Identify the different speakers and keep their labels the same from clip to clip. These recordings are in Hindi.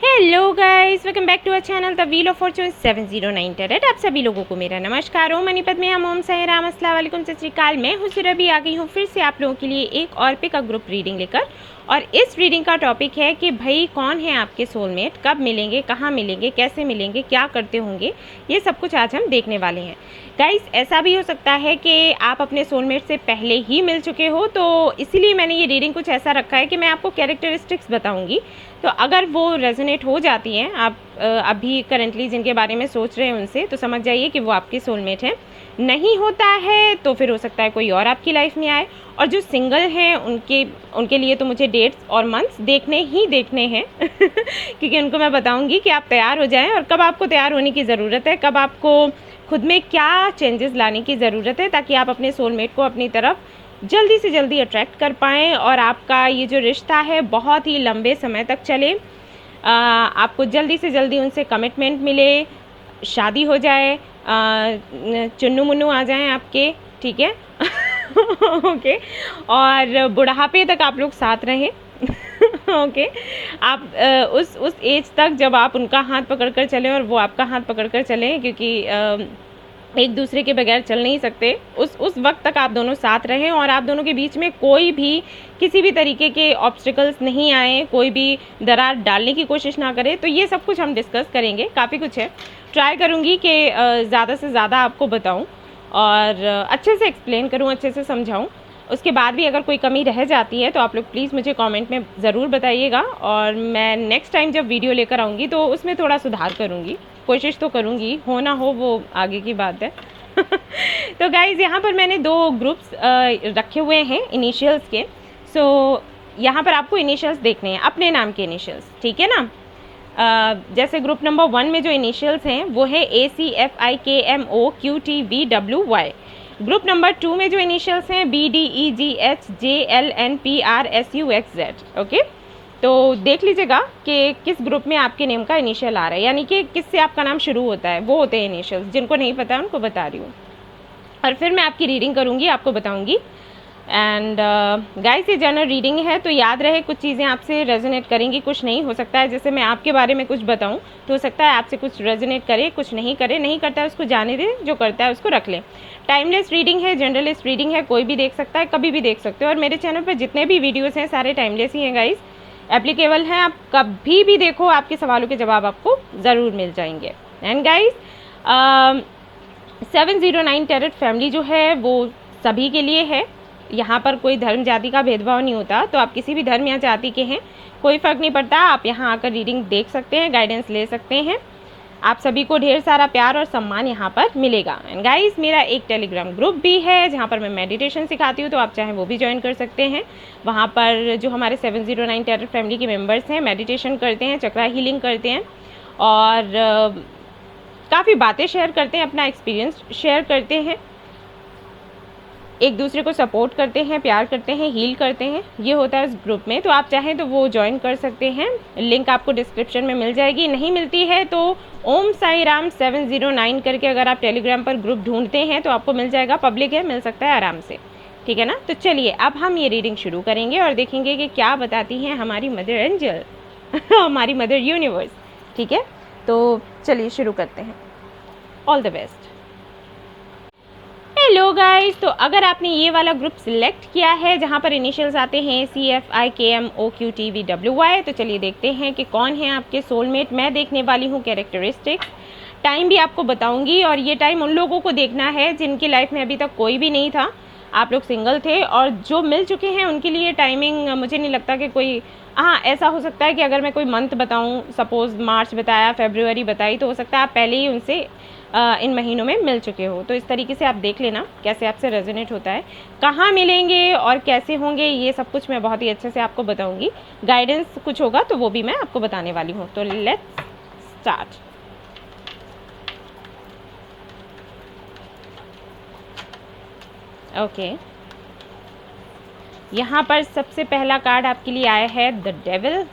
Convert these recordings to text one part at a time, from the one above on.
Speaker 1: Hello guys, welcome back to our channel the wheel of fortune 709 tarot. आप सभी लोगों को मेरा नमस्कार। ओम मनीपत में हम ओम साई राम, अस्सलाम वालेकुम, सत श्री अकाल। मैं हुसैर अभी आ गई हूँ फिर से आप लोगों के लिए एक और पिक अप ग्रुप रीडिंग लेकर। और इस रीडिंग का टॉपिक है कि भाई कौन है आपके सोलमेट, कब मिलेंगे, कहाँ मिलेंगे, कैसे मिलेंगे, क्या करते होंगे, ये सब कुछ आज हम देखने वाले हैं। गाइस, ऐसा भी हो सकता है कि आप अपने सोलमेट से पहले ही मिल चुके हो, तो इसीलिए मैंने ये रीडिंग कुछ ऐसा रखा है कि मैं आपको कैरेक्टरिस्टिक्स बताऊंगी। तो अगर वो रेजोनेट हो जाती हैं, आप अभी करंटली जिनके बारे में सोच रहे हैं उनसे, तो समझ जाइए कि वो आपके सोलमेट हैं। नहीं होता है तो फिर हो सकता है कोई और आपकी लाइफ में आए। और जो सिंगल हैं उनके लिए तो मुझे डेट्स और मंथ्स देखने हैं क्योंकि उनको मैं बताऊंगी कि आप तैयार हो जाएं और कब आपको तैयार होने की ज़रूरत है, कब आपको खुद में क्या चेंजेस लाने की ज़रूरत है, ताकि आप अपने सोलमेट को अपनी तरफ जल्दी से जल्दी अट्रैक्ट कर पाएँ और आपका ये जो रिश्ता है बहुत ही लंबे समय तक चले। आपको जल्दी से जल्दी उनसे कमिटमेंट मिले, शादी हो जाए, चुन्नू मुन्नू आ जाएं आपके, ठीक है ओके। और बुढ़ापे तक आप लोग साथ रहें ओके। आप उस एज तक जब आप उनका हाथ पकड़कर चलें और वो आपका हाथ पकड़कर चलें, क्योंकि एक दूसरे के बगैर चल नहीं सकते। उस वक्त तक आप दोनों साथ रहें और आप दोनों के बीच में कोई भी किसी भी तरीके के ऑब्स्टिकल्स नहीं आए, कोई भी दरार डालने की कोशिश ना करे। तो ये सब कुछ हम डिस्कस करेंगे, काफ़ी कुछ है। ट्राई करूँगी कि ज़्यादा से ज़्यादा आपको बताऊँ और अच्छे से एक्सप्लेन करूँ, अच्छे से समझाऊँ। उसके बाद भी अगर कोई कमी रह जाती है तो आप लोग प्लीज़ मुझे कमेंट में ज़रूर बताइएगा और मैं नेक्स्ट टाइम जब वीडियो लेकर आऊँगी तो उसमें थोड़ा सुधार करूँगी, कोशिश तो करूँगी। हो ना हो वो आगे की बात है तो गाइज़, यहाँ पर मैंने दो ग्रुप्स रखे हुए हैं इनिशियल्स के। सो यहाँ पर आपको इनिशियल्स देखने हैं, अपने नाम के इनिशियल्स, ठीक है ना। जैसे ग्रुप नंबर 1 में जो इनिशियल्स हैं वो है ACFIKMOQTVWY। ग्रुप नंबर 2 में जो इनिशियल्स हैं BDEGHJLNPRSUXZ। ओके, तो देख लीजिएगा कि किस ग्रुप में आपके नेम का इनिशियल आ रहा है, यानी कि किससे आपका नाम शुरू होता है, वो होते हैं इनिशियल्स। जिनको नहीं पता उनको बता रही हूँ और फिर मैं आपकी रीडिंग करूँगी, आपको बताऊँगी। एंड गाइस, ये जनरल रीडिंग है तो याद रहे कुछ चीज़ें आपसे रेजोनेट करेंगी, कुछ नहीं। हो सकता है जैसे मैं आपके बारे में कुछ बताऊं तो हो सकता है आपसे कुछ रेजोनेट करे, कुछ नहीं करे। नहीं करता है उसको जाने दें, जो करता है उसको रख लें। टाइमलेस रीडिंग है, जनरलिस्ट रीडिंग है, कोई भी देख सकता है, कभी भी देख सकते हो। और मेरे चैनल पर जितने भी वीडियोज़ हैं सारे टाइमलेस ही हैं गाइस, एप्लीकेबल हैं। आप कभी भी देखो, आपके सवालों के जवाब आपको ज़रूर मिल जाएंगे। एंड गाइस, 709 टैरेट फैमिली जो है वो सभी के लिए है। यहाँ पर कोई धर्म जाति का भेदभाव नहीं होता। तो आप किसी भी धर्म या जाति के हैं, कोई फ़र्क नहीं पड़ता, आप यहाँ आकर रीडिंग देख सकते हैं, गाइडेंस ले सकते हैं। आप सभी को ढेर सारा प्यार और सम्मान यहाँ पर मिलेगा। एंड गाइस, मेरा एक टेलीग्राम ग्रुप भी है जहाँ पर मैं मेडिटेशन सिखाती हूँ, तो आप चाहें वो भी ज्वाइन कर सकते हैं। वहाँ पर जो हमारे 709 टैरेट फैमिली के मेम्बर्स हैं मेडिटेशन करते हैं, चक्रा हीलिंग करते हैं और काफ़ी बातें शेयर करते हैं, अपना एक्सपीरियंस शेयर करते हैं, एक दूसरे को सपोर्ट करते हैं, प्यार करते हैं, हील करते हैं। ये होता है इस ग्रुप में। तो आप चाहें तो वो ज्वाइन कर सकते हैं, लिंक आपको डिस्क्रिप्शन में मिल जाएगी। नहीं मिलती है तो ओम साई राम 709 करके अगर आप टेलीग्राम पर ग्रुप ढूंढते हैं तो आपको मिल जाएगा, पब्लिक है, मिल सकता है आराम से, ठीक है ना। तो चलिए अब हम ये रीडिंग शुरू करेंगे और देखेंगे कि क्या बताती हैं हमारी मदर एंजल हमारी मदर यूनिवर्स, ठीक है। तो चलिए शुरू करते हैं। All the best. Hello guys, तो अगर आपने ये वाला ग्रुप सिलेक्ट किया है जहाँ पर इनिशियल्स आते हैं CFIKMOQTVWY, तो चलिए देखते हैं कि कौन है आपके सोलमेट। मैं देखने वाली हूँ कैरेक्टरिस्टिक्स, टाइम भी आपको बताऊंगी। और ये टाइम उन लोगों को देखना है जिनकी लाइफ में अभी तक कोई भी नहीं था, आप लोग सिंगल थे। और जो मिल चुके हैं उनके लिए टाइमिंग मुझे नहीं लगता कि कोई, हाँ ऐसा हो सकता है कि अगर मैं कोई मंथ बताऊं, सपोज़ मार्च बताया, फरवरी बताई, तो हो सकता है आप पहले ही उनसे इन महीनों में मिल चुके हो। तो इस तरीके से आप देख लेना कैसे आपसे रेजोनेट होता है, कहाँ मिलेंगे और कैसे होंगे, ये सब कुछ मैं बहुत ही अच्छे से आपको बताऊंगी। गाइडेंस कुछ होगा तो वो भी मैं आपको बताने वाली हूँ। तो लेट्स स्टार्ट। ओके, यहाँ पर सबसे पहला कार्ड आपके लिए आया है the devil.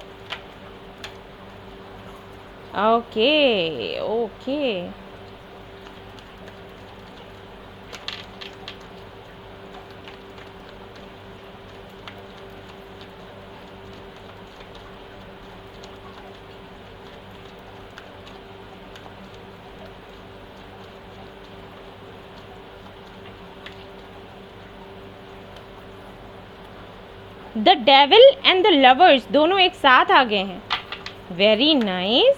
Speaker 1: Okay okay, the devil and the lovers दोनों एक साथ आ गए हैं। Very nice.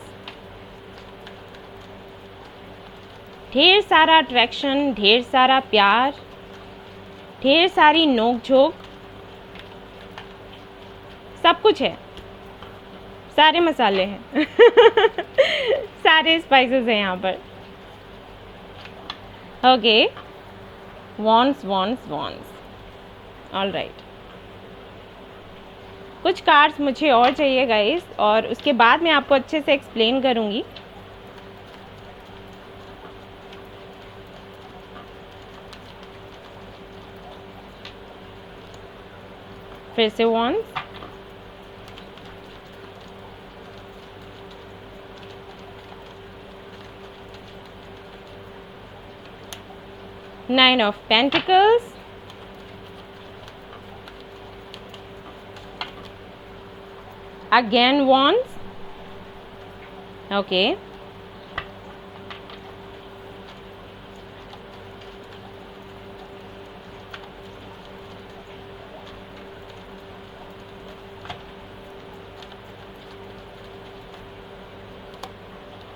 Speaker 1: ढेर सारा अट्रैक्शन, ढेर सारा प्यार, ढेर सारी नोक झोंक, सब कुछ है, सारे मसाले हैं सारे स्पाइसेस हैं यहाँ पर। Okay, wands wands wands. All right, कुछ कार्ड्स मुझे और चाहिए गाइस, और उसके बाद मैं आपको अच्छे से एक्सप्लेन करूँगी। फिर से wands, nine of pentacles, again wands, okay,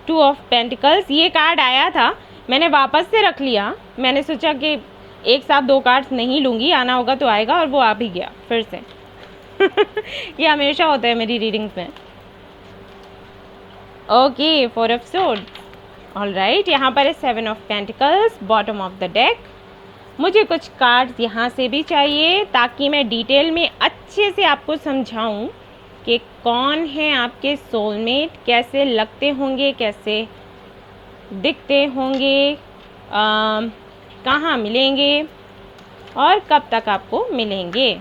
Speaker 1: two of pentacles. ये कार्ड आया था, मैंने वापस से रख लिया। मैंने सोचा कि एक साथ दो कार्ड्स नहीं लूँगी, आना होगा तो आएगा, और वो आ भी गया फिर से ये हमेशा होता है मेरी रीडिंग्स में। Okay, four of swords. All right, यहाँ पर है seven of pentacles, bottom of the deck. मुझे कुछ कार्ड्स यहाँ से भी चाहिए ताकि मैं डिटेल में अच्छे से आपको समझाऊँ कि कौन है आपके सोलमेट, कैसे लगते होंगे, कैसे दिखते होंगे, कहाँ मिलेंगे और कब तक आपको मिलेंगे।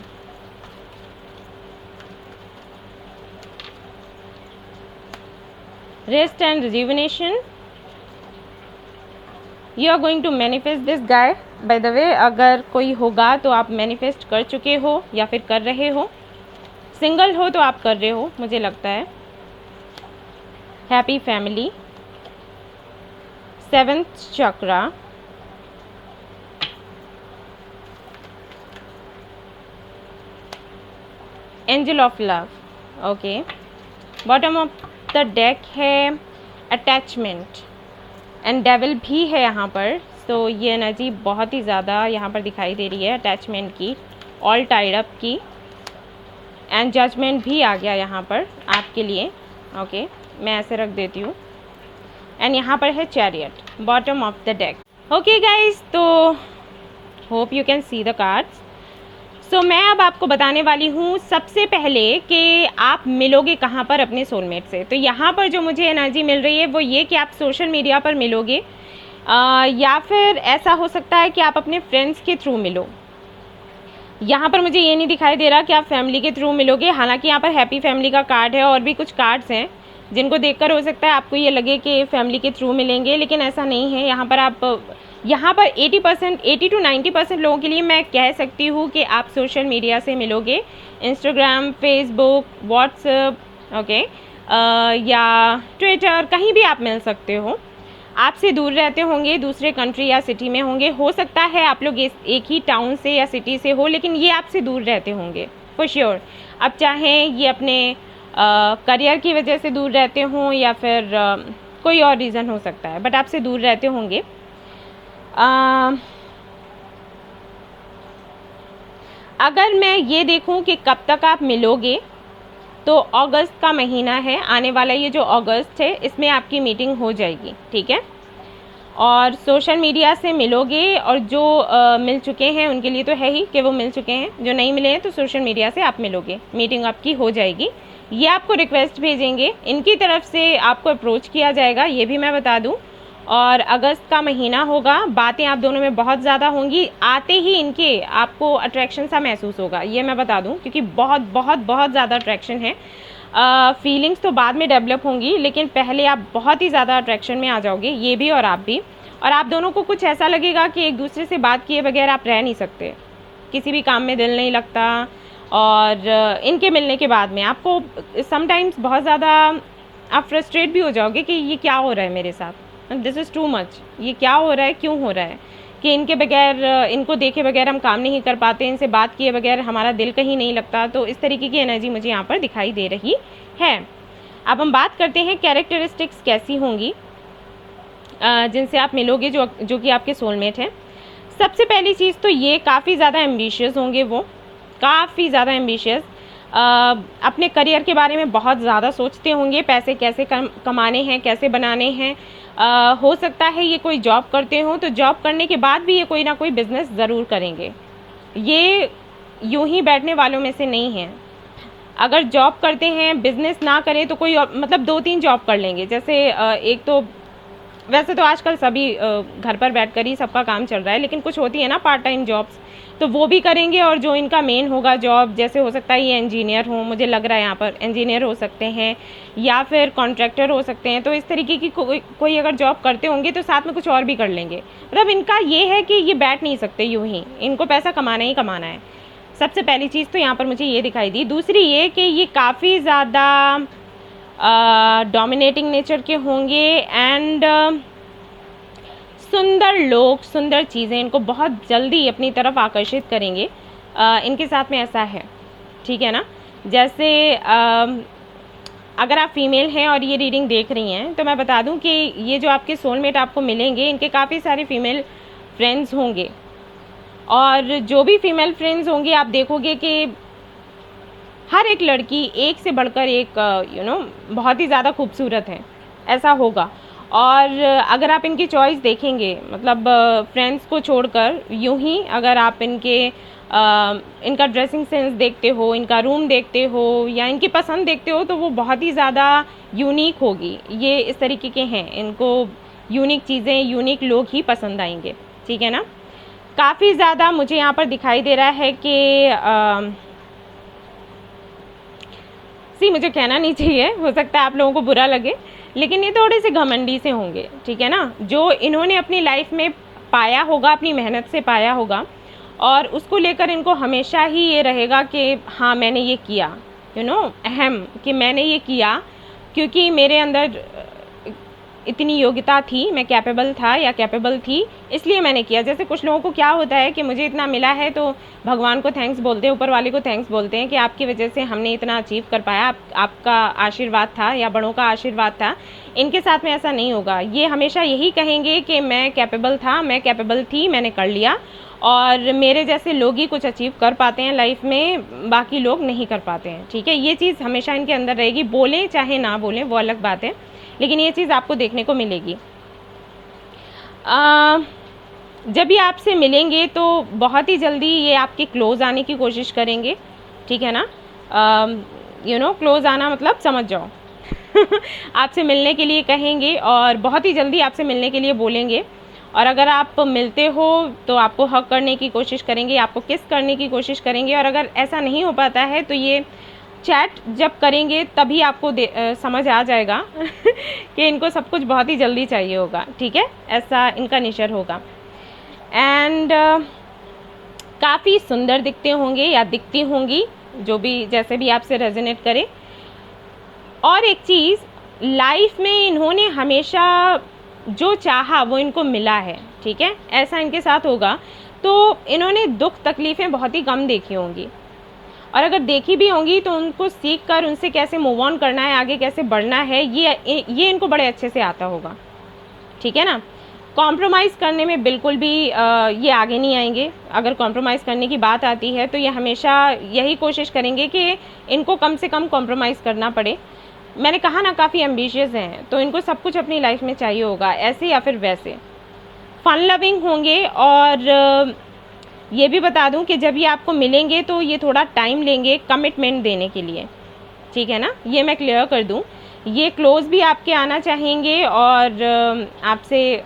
Speaker 1: Rest and rejuvenation. You are going to manifest this guy. By the way, अगर कोई होगा तो आप मैनिफेस्ट कर चुके हो या फिर कर रहे हो। सिंगल हो तो आप कर रहे हो, मुझे लगता है। Happy family, seventh chakra, angel of love. Okay, bottom of the deck है अटैचमेंट एंड डेविल भी है यहाँ पर। तो ये एनर्जी बहुत ही ज़्यादा यहाँ पर दिखाई दे रही है, अटैचमेंट की, ऑल टाइड अप की, एंड जजमेंट भी आ गया यहाँ पर आपके लिए। ओके, मैं ऐसे रख देती हूँ। एंड यहाँ पर है Chariot, bottom of the deck. Okay guys, तो hope you can see the cards. So मैं अब आपको बताने वाली हूँ सबसे पहले कि आप मिलोगे कहाँ पर अपने सोलमेट से। तो यहाँ पर जो मुझे एनर्जी मिल रही है वो ये कि आप सोशल मीडिया पर मिलोगे, या फिर ऐसा हो सकता है कि आप अपने फ्रेंड्स के थ्रू मिलो। यहाँ पर मुझे ये नहीं दिखाई दे रहा कि आप फैमिली के थ्रू मिलोगे। हालांकि यहाँ पर हैप्पी फैमिली का कार्ड है और भी कुछ कार्ड्स हैं जिनको देखकर हो सकता है आपको ये लगे कि फैमिली के थ्रू मिलेंगे, लेकिन ऐसा नहीं है। यहाँ पर 80% 80 to 90% लोगों के लिए मैं कह सकती हूँ कि आप सोशल मीडिया से मिलोगे, इंस्टाग्राम, फेसबुक, व्हाट्सएप, ओके, या ट्विटर, कहीं भी आप मिल सकते हो। आपसे दूर रहते होंगे, दूसरे कंट्री या सिटी में होंगे। हो सकता है आप लोग एक ही टाउन से या सिटी से हो, लेकिन ये आपसे दूर रहते होंगे फॉर श्योर। अब चाहें ये अपने करियर की वजह से दूर रहते हों या फिर कोई और रीज़न हो सकता है, बट आपसे दूर रहते होंगे। अगर मैं ये देखूं कि कब तक आप मिलोगे, तो अगस्त का महीना है आने वाला, ये जो अगस्त है इसमें आपकी मीटिंग हो जाएगी, ठीक है। और सोशल मीडिया से मिलोगे, और जो मिल चुके हैं उनके लिए तो है ही कि वो मिल चुके हैं, जो नहीं मिले हैं तो सोशल मीडिया से आप मिलोगे, मीटिंग आपकी हो जाएगी। ये आपको रिक्वेस्ट भेजेंगे, इनकी तरफ से आपको अप्रोच किया जाएगा, ये भी मैं बता दूं। और अगस्त का महीना होगा, बातें आप दोनों में बहुत ज़्यादा होंगी। आते ही इनके आपको अट्रैक्शन सा महसूस होगा, ये मैं बता दूं, क्योंकि बहुत बहुत बहुत ज़्यादा अट्रैक्शन है। फीलिंग्स तो बाद में डेवलप होंगी, लेकिन पहले आप बहुत ही ज़्यादा अट्रैक्शन में आ जाओगे, ये भी और आप भी। और आप दोनों को कुछ ऐसा लगेगा कि एक दूसरे से बात किए बगैर आप रह नहीं सकते, किसी भी काम में दिल नहीं लगता। और इनके मिलने के बाद में आपको समटाइम्स बहुत ज़्यादा आप फ्रस्ट्रेट भी हो जाओगे कि ये क्या हो रहा है मेरे साथ, दिस इज़ टू मच, ये क्या हो रहा है, क्यों हो रहा है, कि इनके बगैर, इनको देखे बगैर हम काम नहीं कर पाते, इनसे बात किए बगैर हमारा दिल कहीं नहीं लगता। तो इस तरीके की एनर्जी मुझे यहाँ पर दिखाई दे रही है। अब हम बात करते हैं कैरेक्टरिस्टिक्स कैसी होंगी जिनसे आप मिलोगे, जो कि आपके सोलमेट हैं। सबसे पहली चीज़ तो ये काफ़ी ज़्यादा एम्बिशियस होंगे, वो काफ़ी ज़्यादा एम्बिशियस, अपने करियर के बारे में बहुत ज़्यादा सोचते होंगे, पैसे कैसे कमाने हैं, कैसे बनाने हैं। हो सकता है ये कोई जॉब करते हो, तो जॉब करने के बाद भी ये कोई ना कोई बिज़नेस ज़रूर करेंगे। ये यूं ही बैठने वालों में से नहीं है। अगर जॉब करते हैं, बिज़नेस ना करें तो कोई मतलब 2-3 जॉब कर लेंगे। जैसे एक तो वैसे तो आजकल सभी घर पर बैठकर ही सबका काम चल रहा है, लेकिन कुछ होती है ना पार्ट टाइम जॉब्स, तो वो भी करेंगे। और जो इनका मेन होगा जॉब, जैसे हो सकता है ये इंजीनियर हो, मुझे लग रहा है यहाँ पर इंजीनियर हो सकते हैं, या फिर कॉन्ट्रैक्टर हो सकते हैं। तो इस तरीके की कोई अगर जॉब करते होंगे तो साथ में कुछ और भी कर लेंगे। मतलब इनका ये है कि ये बैठ नहीं सकते यूँ ही, इनको पैसा कमाना ही कमाना है। सबसे पहली चीज़ तो यहाँ पर मुझे ये दिखाई दी। दूसरी ये कि ये काफ़ी ज़्यादा डोमिनेटिंग नेचर के होंगे, एंड सुंदर लोग, सुंदर चीज़ें इनको बहुत जल्दी अपनी तरफ आकर्षित करेंगे। इनके साथ में ऐसा है, ठीक है ना। जैसे अगर आप फीमेल हैं और ये रीडिंग देख रही हैं, तो मैं बता दूं कि ये जो आपके सोलमेट आपको मिलेंगे, इनके काफ़ी सारे फीमेल फ्रेंड्स होंगे। और जो भी फीमेल फ्रेंड्स होंगी, आप देखोगे कि हर एक लड़की एक से बढ़कर एक बहुत ही ज़्यादा खूबसूरत है, ऐसा होगा। और अगर आप इनकी चॉइस देखेंगे, मतलब फ्रेंड्स को छोड़कर यूं ही अगर आप इनका ड्रेसिंग सेंस देखते हो, इनका रूम देखते हो, या इनकी पसंद देखते हो, तो वो बहुत ही ज़्यादा यूनिक होगी। ये इस तरीके के हैं, इनको यूनिक चीज़ें, यूनिक लोग ही पसंद आएंगे, ठीक है ना। काफ़ी ज़्यादा मुझे यहाँ पर दिखाई दे रहा है कि मुझे कहना नहीं चाहिए, हो सकता है आप लोगों को बुरा लगे, लेकिन ये थोड़े से घमंडी से होंगे, ठीक है ना। जो इन्होंने अपनी लाइफ में पाया होगा, अपनी मेहनत से पाया होगा, और उसको लेकर इनको हमेशा ही ये रहेगा कि हाँ मैंने ये किया, अहम कि मैंने ये किया क्योंकि मेरे अंदर इतनी योग्यता थी, मैं कैपेबल था या कैपेबल थी, इसलिए मैंने किया। जैसे कुछ लोगों को क्या होता है कि मुझे इतना मिला है तो भगवान को थैंक्स बोलते हैं, ऊपर वाले को थैंक्स बोलते हैं कि आपकी वजह से हमने इतना अचीव कर पाया, आपका आशीर्वाद था या बड़ों का आशीर्वाद था। इनके साथ में ऐसा नहीं होगा। ये हमेशा यही कहेंगे कि मैं कैपेबल था, मैं कैपेबल थी, मैंने कर लिया, और मेरे जैसे लोग ही कुछ अचीव कर पाते हैं लाइफ में, बाकी लोग नहीं कर पाते हैं, ठीक है। ये चीज़ हमेशा इनके अंदर रहेगी, बोलें चाहे ना बोलें वो अलग बात है, लेकिन ये चीज़ आपको देखने को मिलेगी। जब ये आपसे मिलेंगे तो बहुत ही जल्दी ये आपके क्लोज आने की कोशिश करेंगे, ठीक है ना। क्लोज आना मतलब समझ जाओ आपसे मिलने के लिए कहेंगे और बहुत ही जल्दी आपसे मिलने के लिए बोलेंगे। और अगर आप मिलते हो तो आपको हक करने की कोशिश करेंगे, आपको किस करने की कोशिश करेंगे। और अगर ऐसा नहीं हो पाता है तो ये चैट जब करेंगे तभी आपको समझ आ जाएगा कि इनको सब कुछ बहुत ही जल्दी चाहिए होगा, ठीक है। ऐसा इनका नेचर होगा। एंड काफ़ी सुंदर दिखते होंगे या दिखती होंगी, जो भी जैसे भी आपसे रेजोनेट करे। और एक चीज़, लाइफ में इन्होंने हमेशा जो चाहा वो इनको मिला है, ठीक है, ऐसा इनके साथ होगा। तो इन्होंने दुख तकलीफ़ें बहुत ही कम देखी होंगी, और अगर देखी भी होंगी तो उनको सीख कर उनसे कैसे मूव ऑन करना है, आगे कैसे बढ़ना है, ये इनको बड़े अच्छे से आता होगा, ठीक है ना। कॉम्प्रोमाइज़ करने में बिल्कुल भी ये आगे नहीं आएंगे। अगर कॉम्प्रोमाइज़ करने की बात आती है तो ये हमेशा यही कोशिश करेंगे कि इनको कम से कम कॉम्प्रोमाइज़ करना पड़े। मैंने कहा ना, काफ़ी एम्बिशियस हैं, तो इनको सब कुछ अपनी लाइफ में चाहिए होगा, ऐसे या फिर वैसे। फन लविंग होंगे। और ये भी बता दूं कि जब ये आपको मिलेंगे तो ये थोड़ा टाइम लेंगे कमिटमेंट देने के लिए, ठीक है ना, ये मैं क्लियर कर दूं। ये क्लोज भी आपके आना चाहेंगे और आपसे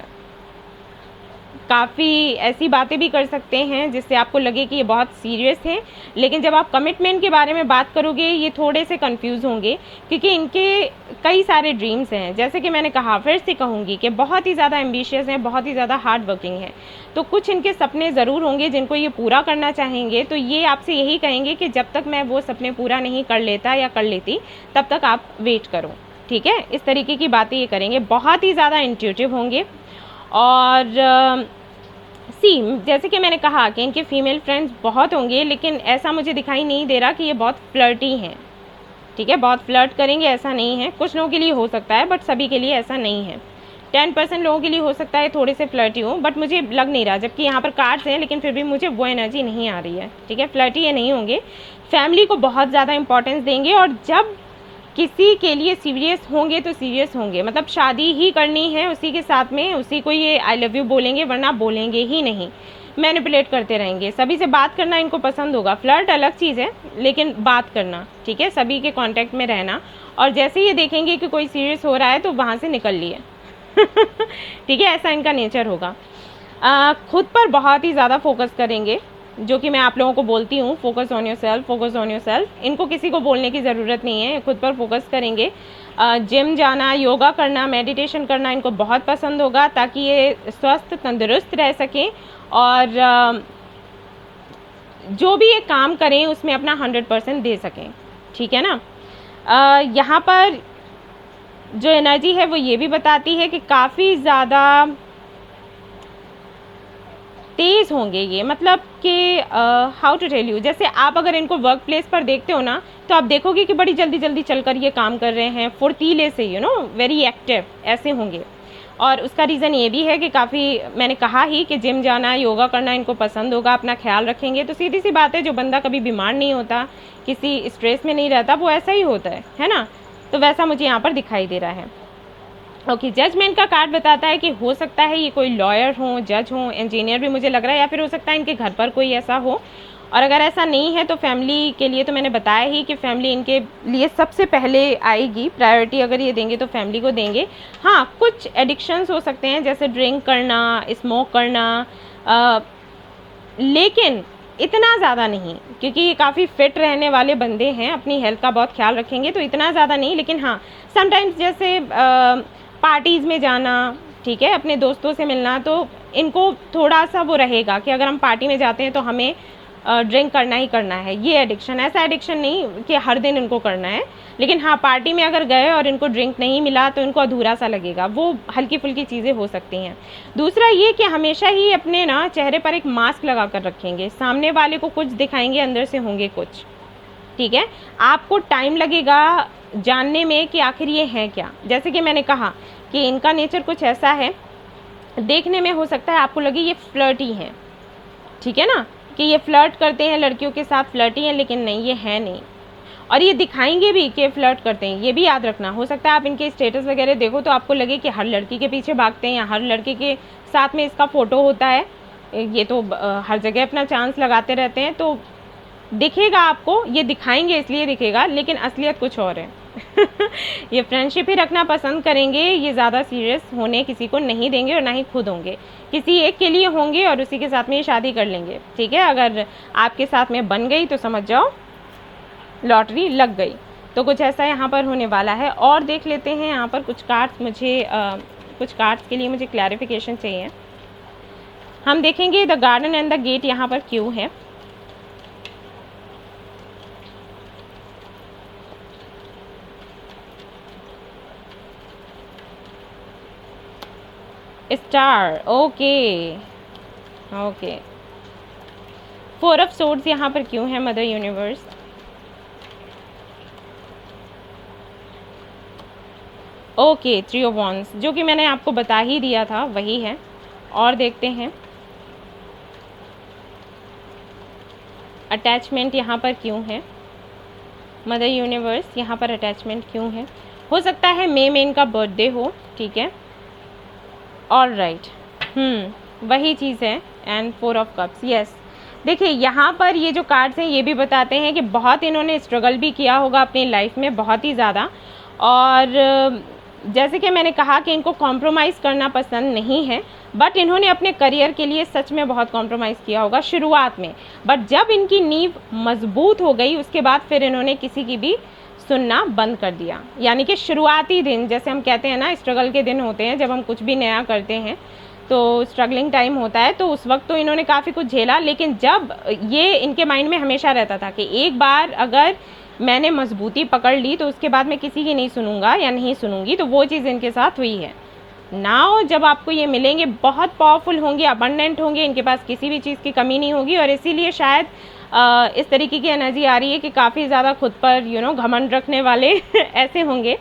Speaker 1: काफ़ी ऐसी बातें भी कर सकते हैं जिससे आपको लगे कि ये बहुत सीरियस हैं। लेकिन जब आप कमिटमेंट के बारे में बात करोगे ये थोड़े से कंफ्यूज होंगे, क्योंकि इनके कई सारे ड्रीम्स हैं। जैसे कि मैंने कहा, फिर से कहूँगी कि बहुत ही ज़्यादा एम्बिशियस हैं, बहुत ही ज़्यादा हार्ड वर्किंग हैं। तो कुछ इनके सपने ज़रूर होंगे जिनको ये पूरा करना चाहेंगे। तो ये आपसे यही कहेंगे कि जब तक मैं वो सपने पूरा नहीं कर लेता या कर लेती तब तक आप वेट करो, ठीक है। इस तरीके की बातें ये करेंगे। बहुत ही ज़्यादा इंट्यूटिव होंगे और सी जैसे कि मैंने कहा कि इनके फीमेल फ्रेंड्स बहुत होंगे, लेकिन ऐसा मुझे दिखाई नहीं दे रहा कि ये बहुत फ्लर्टी हैं, ठीक है, बहुत फ्लर्ट करेंगे ऐसा नहीं है। कुछ लोगों के लिए हो सकता है बट सभी के लिए ऐसा नहीं है। 10% लोगों के लिए हो सकता है थोड़े से फ्लर्टी हो, बट मुझे लग नहीं रहा, जबकि यहाँ पर कार्ड्स हैं लेकिन फिर भी मुझे वो एनर्जी नहीं आ रही है, ठीक है। फ्लर्टी ये नहीं होंगे, फैमिली को बहुत ज़्यादा इंपॉर्टेंस देंगे, और जब किसी के लिए सीरियस होंगे तो सीरियस होंगे, मतलब शादी ही करनी है उसी के साथ में, उसी को ये आई लव यू बोलेंगे, वरना बोलेंगे ही नहीं। मैनिपुलेट करते रहेंगे, सभी से बात करना इनको पसंद होगा। फ्लर्ट अलग चीज़ है, लेकिन बात करना, ठीक है, सभी के कांटेक्ट में रहना, और जैसे ये देखेंगे कि कोई सीरियस हो रहा है तो वहाँ से निकल लिए ठीक है, ऐसा इनका नेचर होगा। खुद पर बहुत ही ज़्यादा फोकस करेंगे, जो कि मैं आप लोगों को बोलती हूँ, focus on your self, focus on your self. इनको किसी को बोलने की ज़रूरत नहीं है, खुद पर फोकस करेंगे। जिम जाना, योगा करना, मेडिटेशन करना इनको बहुत पसंद होगा, ताकि ये स्वस्थ तंदुरुस्त रह सकें, और जो भी ये काम करें उसमें अपना 100% दे सकें, ठीक है ना। यहाँ पर जो एनर्जी है वो ये भी बताती है कि काफ़ी ज़्यादा तेज़ होंगे ये, मतलब कि हाउ टू टेल यू, जैसे आप अगर इनको वर्क प्लेस पर देखते हो ना, तो आप देखोगे कि बड़ी जल्दी जल्दी चलकर ये काम कर रहे हैं, फुर्तीले से, यू नो, वेरी एक्टिव ऐसे होंगे। और उसका रीज़न ये भी है कि काफ़ी, मैंने कहा ही कि जिम जाना, योगा करना इनको पसंद होगा, अपना ख्याल रखेंगे। तो सीधी सी बात है, जो बंदा कभी बीमार नहीं होता, किसी स्ट्रेस में नहीं रहता, वो ऐसा ही होता है ना। तो वैसा मुझे यहाँ पर दिखाई दे रहा है। ओके, जजमेंट का कार्ड बताता है कि हो सकता है ये कोई लॉयर हो, जज हो, इंजीनियर भी मुझे लग रहा है, या फिर हो सकता है इनके घर पर कोई ऐसा हो। और अगर ऐसा नहीं है तो फैमिली के लिए तो मैंने बताया ही कि फैमिली इनके लिए सबसे पहले आएगी, प्रायोरिटी अगर ये देंगे तो फैमिली को देंगे। हाँ, कुछ एडिक्शंस हो सकते हैं, जैसे ड्रिंक करना, स्मोक करना, लेकिन इतना ज़्यादा नहीं, क्योंकि ये काफ़ी फिट रहने वाले बंदे हैं, अपनी हेल्थ का बहुत ख्याल रखेंगे, तो इतना ज़्यादा नहीं। लेकिन हाँ, समटाइम्स जैसे पार्टीज़ में जाना, ठीक है, अपने दोस्तों से मिलना, तो इनको थोड़ा सा वो रहेगा कि अगर हम पार्टी में जाते हैं तो हमें ड्रिंक करना ही करना है। ये एडिक्शन, ऐसा एडिक्शन नहीं कि हर दिन इनको करना है, लेकिन हाँ, पार्टी में अगर गए और इनको ड्रिंक नहीं मिला तो इनको अधूरा सा लगेगा। वो हल्की फुल्की चीज़ें हो सकती हैं। दूसरा ये कि हमेशा ही अपने ना चेहरे पर एक मास्क लगा कर रखेंगे, सामने वाले को कुछ दिखाएंगे, अंदर से होंगे कुछ, ठीक है। आपको टाइम लगेगा जानने में कि आखिर ये है क्या। जैसे कि मैंने कहा कि इनका नेचर कुछ ऐसा है, देखने में हो सकता है आपको लगे ये फ्लर्टी हैं, ठीक है ना, कि ये फ्लर्ट करते हैं लड़कियों के साथ, फ्लर्टी हैं, लेकिन नहीं, ये है नहीं। और ये दिखाएंगे भी कि फ्लर्ट करते हैं, ये भी याद रखना। हो सकता है आप इनके स्टेटस वगैरह देखो तो आपको लगे कि हर लड़की के पीछे भागते हैं, या हर लड़के के साथ में इसका फ़ोटो होता है, ये तो हर जगह अपना चांस लगाते रहते हैं, तो दिखेगा आपको, ये दिखाएंगे इसलिए दिखेगा, लेकिन असलियत कुछ और है ये फ्रेंडशिप ही रखना पसंद करेंगे, ये ज़्यादा सीरियस होने किसी को नहीं देंगे, और ना ही खुद होंगे, किसी एक के लिए होंगे और उसी के साथ में ये शादी कर लेंगे, ठीक है। अगर आपके साथ में बन गई तो समझ जाओ लॉटरी लग गई। तो कुछ ऐसा यहाँ पर होने वाला है। और देख लेते हैं यहाँ पर कुछ कार्ड्स, मुझे कुछ कार्ड्स के लिए मुझे क्लैरिफिकेशन चाहिए। हम देखेंगे the garden and the gate यहाँ पर क्यों है। Star, okay okay. 4 of swords यहाँ पर क्यों है mother universe. Okay, 3 of wands, जो कि मैंने आपको बता ही दिया था वही है। और देखते हैं अटैचमेंट यहाँ पर क्यों है मदर यूनिवर्स, यहाँ पर अटैचमेंट क्यों है। हो सकता है मई में इनका बर्थडे हो, ठीक है, ऑल राइट, वही चीज़ है। And 4 of cups, yes. देखिए यहाँ पर ये जो कार्ड्स हैं ये भी बताते हैं कि बहुत इन्होंने स्ट्रगल भी किया होगा अपनी लाइफ में, बहुत ही ज़्यादा। और जैसे कि मैंने कहा कि इनको कॉम्प्रोमाइज़ करना पसंद नहीं है, बट इन्होंने अपने करियर के लिए सच में बहुत कॉम्प्रोमाइज़ किया होगा शुरुआत में, बट जब इनकी नींव मजबूत हो गई उसके बाद फिर इन्होंने किसी की भी सुनना बंद कर दिया। यानी कि शुरुआती दिन, जैसे हम कहते हैं ना, स्ट्रगल के दिन होते हैं, जब हम कुछ भी नया करते हैं तो स्ट्रगलिंग टाइम होता है, तो उस वक्त तो इन्होंने काफ़ी कुछ झेला, लेकिन जब ये इनके माइंड में हमेशा रहता था कि एक बार अगर मैंने मजबूती पकड़ ली तो उसके बाद मैं किसी की नहीं सुनूंगा या नहीं सुनूंगी, तो वो चीज़ इनके साथ हुई है, नाउ जब आपको ये मिलेंगे बहुत पावरफुल होंगे, अबंडेंट होंगे, इनके पास किसी भी चीज़ की कमी नहीं होगी और इसीलिए शायद इस तरीके की एनर्जी आ रही है कि काफ़ी ज़्यादा खुद पर घमंड रखने वाले ऐसे होंगे।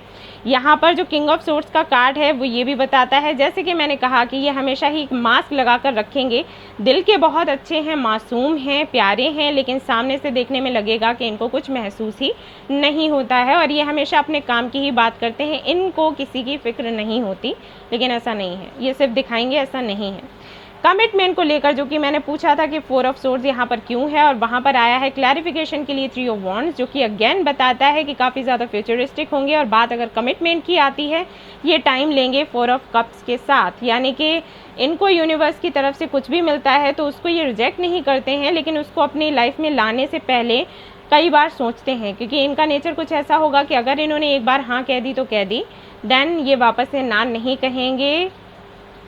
Speaker 1: यहाँ पर जो किंग ऑफ सोर्ड्स का कार्ड है वो ये भी बताता है, जैसे कि मैंने कहा कि ये हमेशा ही एक मास्क लगा कर रखेंगे, दिल के बहुत अच्छे हैं, मासूम हैं, प्यारे हैं, लेकिन सामने से देखने में लगेगा कि इनको कुछ महसूस ही नहीं होता है और ये हमेशा अपने काम की ही बात करते हैं, इनको किसी की फिक्र नहीं होती। लेकिन ऐसा नहीं है, ये सिर्फ दिखाएंगे, ऐसा नहीं है। कमिटमेंट को लेकर जो कि मैंने पूछा था कि 4 ऑफ सोर्ड्स यहाँ पर क्यों है और वहाँ पर आया है क्लैरिफिकेशन के लिए 3 ऑफ वॉन्ड्स, जो कि अगेन बताता है कि काफ़ी ज़्यादा फ्यूचरिस्टिक होंगे और बात अगर कमिटमेंट की आती है ये टाइम लेंगे 4 ऑफ कप्स के साथ, यानी कि इनको यूनिवर्स की तरफ से कुछ भी मिलता है तो उसको ये रिजेक्ट नहीं करते हैं, लेकिन उसको अपनी लाइफ में लाने से पहले कई बार सोचते हैं, क्योंकि इनका नेचर कुछ ऐसा होगा कि अगर इन्होंने एक बार हाँ कह दी तो कह दी, देन ये वापस से ना नहीं कहेंगे।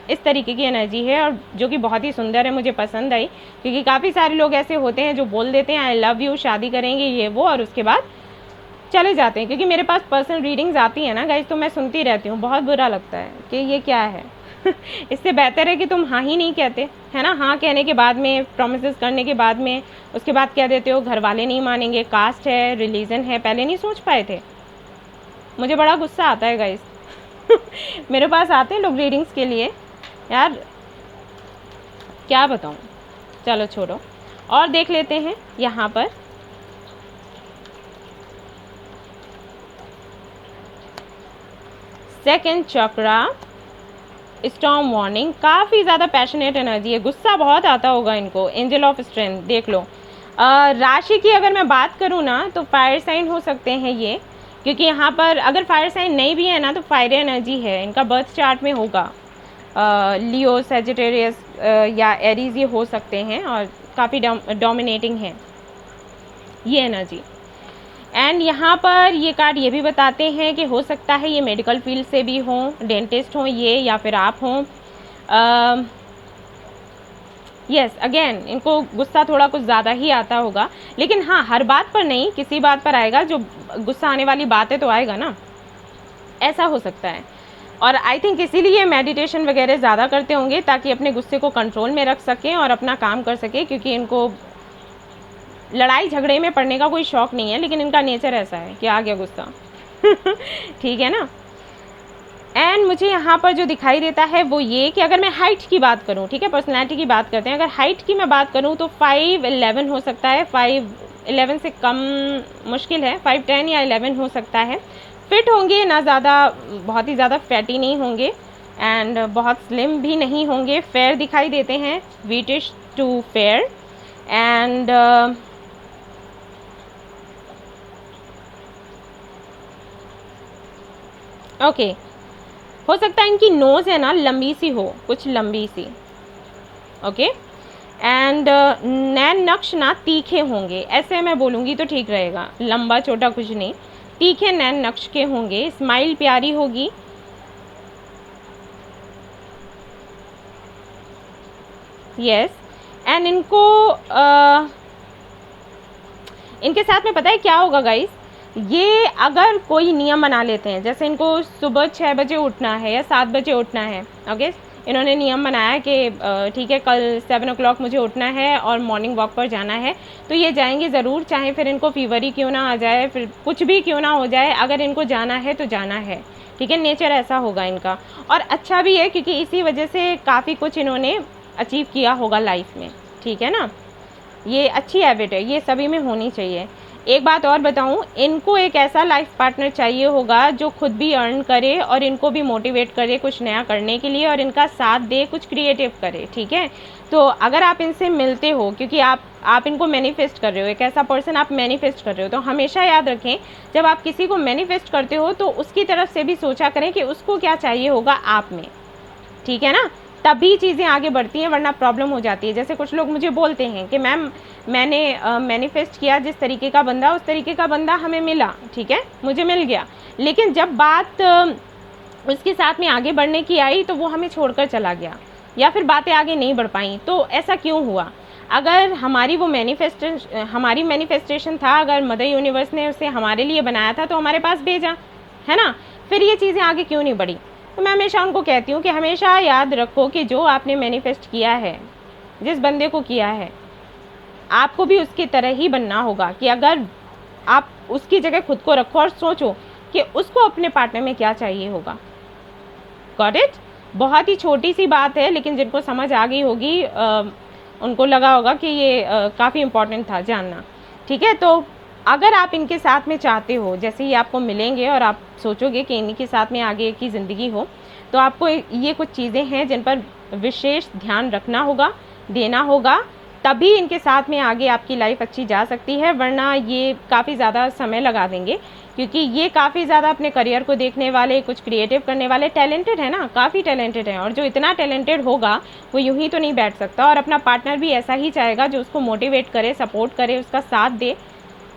Speaker 1: इस तरीके की एनर्जी है और जो कि बहुत ही सुंदर है, मुझे पसंद आई, क्योंकि काफ़ी सारे लोग ऐसे होते हैं जो बोल देते हैं आई लव यू, शादी करेंगे, ये वो, और उसके बाद चले जाते हैं। क्योंकि मेरे पास पर्सनल रीडिंग्स आती हैं ना गाइस, तो मैं सुनती रहती हूँ, बहुत बुरा लगता है कि ये क्या है। इससे बेहतर है कि तुम हाँ ही नहीं कहते, है ना। हाँ कहने के बाद में, प्रोमिस करने के बाद में, उसके बाद कह देते हो घर वाले नहीं मानेंगे, कास्ट है, रिलीजन है, पहले नहीं सोच पाए थे। मुझे बड़ा गुस्सा आता है गाइस। मेरे पास आते हैं लोग रीडिंग्स के लिए, यार क्या बताऊँ, चलो छोड़ो और देख लेते हैं। यहाँ पर सेकंड चक्रा, स्टॉर्म वार्निंग, काफ़ी ज़्यादा पैशनेट एनर्जी है, गुस्सा बहुत आता होगा इनको। एंजल ऑफ स्ट्रेंथ देख लो। राशि की अगर मैं बात करूँ ना तो फायर साइन हो सकते हैं ये, क्योंकि यहाँ पर अगर फायर साइन नहीं भी है ना तो फायर एनर्जी है, इनका बर्थ चार्ट में होगा। लियो, सेजिटेरियस या एरीज ये हो सकते हैं और काफ़ी डोमिनेटिंग है ये एनर्जी। एंड यहाँ पर ये कार्ड ये भी बताते हैं कि हो सकता है ये मेडिकल फील्ड से भी हों, डेंटिस्ट हों ये, या फिर आप हों। यस अगेन इनको गुस्सा थोड़ा कुछ ज़्यादा ही आता होगा, लेकिन हाँ हर बात पर नहीं, किसी बात पर आएगा, जो गुस्सा आने वाली बात है तो आएगा ना, ऐसा हो सकता है। और आई थिंक इसीलिए मेडिटेशन वगैरह ज़्यादा करते होंगे ताकि अपने गुस्से को कंट्रोल में रख सकें और अपना काम कर सकें, क्योंकि इनको लड़ाई झगड़े में पड़ने का कोई शौक़ नहीं है, लेकिन इनका नेचर ऐसा है कि आ गया गुस्सा। ठीक है ना। एंड मुझे यहाँ पर जो दिखाई देता है वो ये कि अगर मैं हाइट की बात करूँ, ठीक है, पर्सनैलिटी की बात करते हैं, अगर हाइट की मैं बात करूँ तो 5'11" हो सकता है, 5'11" से कम मुश्किल है, 5'10" या 11 हो सकता है। फिट होंगे ना, ज़्यादा बहुत ही ज़्यादा फैटी नहीं होंगे एंड बहुत स्लिम भी नहीं होंगे। फेयर दिखाई देते हैं, वीटिश टू फेयर। एंड ओके, हो सकता है इनकी नोज़ है ना लंबी सी हो, कुछ लंबी सी। ओके। एंड नैन नक्श ना तीखे होंगे, ऐसे मैं बोलूँगी तो ठीक रहेगा, लंबा छोटा कुछ नहीं, तीखे नैन नक्श के होंगे। स्माइल प्यारी होगी। यस एंड इनको इनके साथ में पता है क्या होगा गाइस, ये अगर कोई नियम बना लेते हैं, जैसे इनको सुबह 6 बजे उठना है या 7 बजे उठना है, ओके, इन्होंने नियम बनाया कि ठीक है कल 7 o'clock मुझे उठना है और मॉर्निंग वॉक पर जाना है, तो ये जाएंगे ज़रूर, चाहे फिर इनको फीवर ही क्यों ना आ जाए, फिर कुछ भी क्यों ना हो जाए, अगर इनको जाना है तो जाना है। ठीक है, नेचर ऐसा होगा इनका, और अच्छा भी है क्योंकि इसी वजह से काफ़ी कुछ इन्होंने अचीव किया होगा लाइफ में। ठीक है ना, ये अच्छी हैबिट है, ये सभी में होनी चाहिए। एक बात और बताऊं, इनको एक ऐसा लाइफ पार्टनर चाहिए होगा जो खुद भी अर्न करे और इनको भी मोटिवेट करे कुछ नया करने के लिए और इनका साथ दे, कुछ क्रिएटिव करे। ठीक है, तो अगर आप इनसे मिलते हो, क्योंकि आप इनको मैनिफेस्ट कर रहे हो, एक ऐसा पर्सन आप मैनिफेस्ट कर रहे हो, तो हमेशा याद रखें जब आप किसी को मैनिफेस्ट करते हो तो उसकी तरफ से भी सोचा करें कि उसको क्या चाहिए होगा आप में। ठीक है ना, तभी चीज़ें आगे बढ़ती हैं, वरना प्रॉब्लम हो जाती है। जैसे कुछ लोग मुझे बोलते हैं कि मैम मैंने मैनिफेस्ट किया जिस तरीके का बंदा, उस तरीके का बंदा हमें मिला, ठीक है, मुझे मिल गया, लेकिन जब बात उसके साथ में आगे बढ़ने की आई तो वो हमें छोड़कर चला गया या फिर बातें आगे नहीं बढ़ पाई। तो ऐसा क्यों हुआ? अगर हमारी वो हमारी मैनिफेस्टेशन था, अगर मदर यूनिवर्स ने उसे हमारे लिए बनाया था तो हमारे पास भेजा, है ना, फिर ये चीज़ें आगे क्यों नहीं बढ़ी? तो मैं हमेशा उनको कहती हूँ कि हमेशा याद रखो कि जो आपने मैनिफेस्ट किया है, जिस बंदे को किया है, आपको भी उसकी तरह ही बनना होगा। कि अगर आप उसकी जगह खुद को रखो और सोचो कि उसको अपने पार्टनर में क्या चाहिए होगा। Got it? बहुत ही छोटी सी बात है, लेकिन जिनको समझ आ गई होगी उनको लगा होगा कि ये काफ़ी इम्पोर्टेंट था जानना। ठीक है, तो अगर आप इनके साथ में चाहते हो, जैसे ही आपको मिलेंगे और आप सोचोगे कि इनके साथ में आगे की ज़िंदगी हो, तो आपको ये कुछ चीज़ें हैं जिन पर विशेष ध्यान रखना होगा, देना होगा, तभी इनके साथ में आगे आपकी लाइफ अच्छी जा सकती है। वरना ये काफ़ी ज़्यादा समय लगा देंगे, क्योंकि ये काफ़ी ज़्यादा अपने करियर को देखने वाले, कुछ क्रिएटिव करने वाले, टैलेंटेड है ना, काफ़ी टैलेंटेड है। और जो इतना टैलेंटेड होगा वो यूं ही तो नहीं बैठ सकता, और अपना पार्टनर भी ऐसा ही चाहेगा जो उसको मोटिवेट करे, सपोर्ट करे, उसका साथ दे,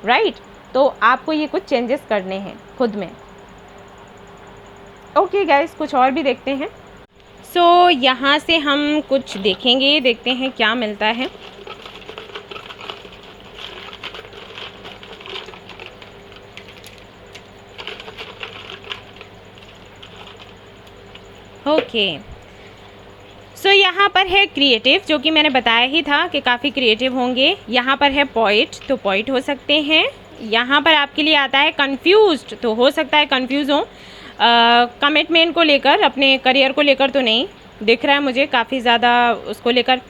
Speaker 1: राइट? तो आपको ये कुछ चेंजेस करने हैं खुद में। ओके गाइस, कुछ और भी देखते हैं। सो यहाँ से हम कुछ देखेंगे, देखते हैं क्या मिलता है। ओके, सो यहाँ पर है क्रिएटिव, जो कि मैंने बताया ही था कि काफ़ी क्रिएटिव होंगे। यहाँ पर है पोइट, तो पोइट हो सकते हैं। यहाँ पर आपके लिए आता है कंफ्यूज्ड, तो हो सकता है कंफ्यूज हो कमिटमेंट को लेकर, अपने करियर को लेकर तो नहीं दिख रहा है मुझे, काफ़ी ज़्यादा उसको लेकर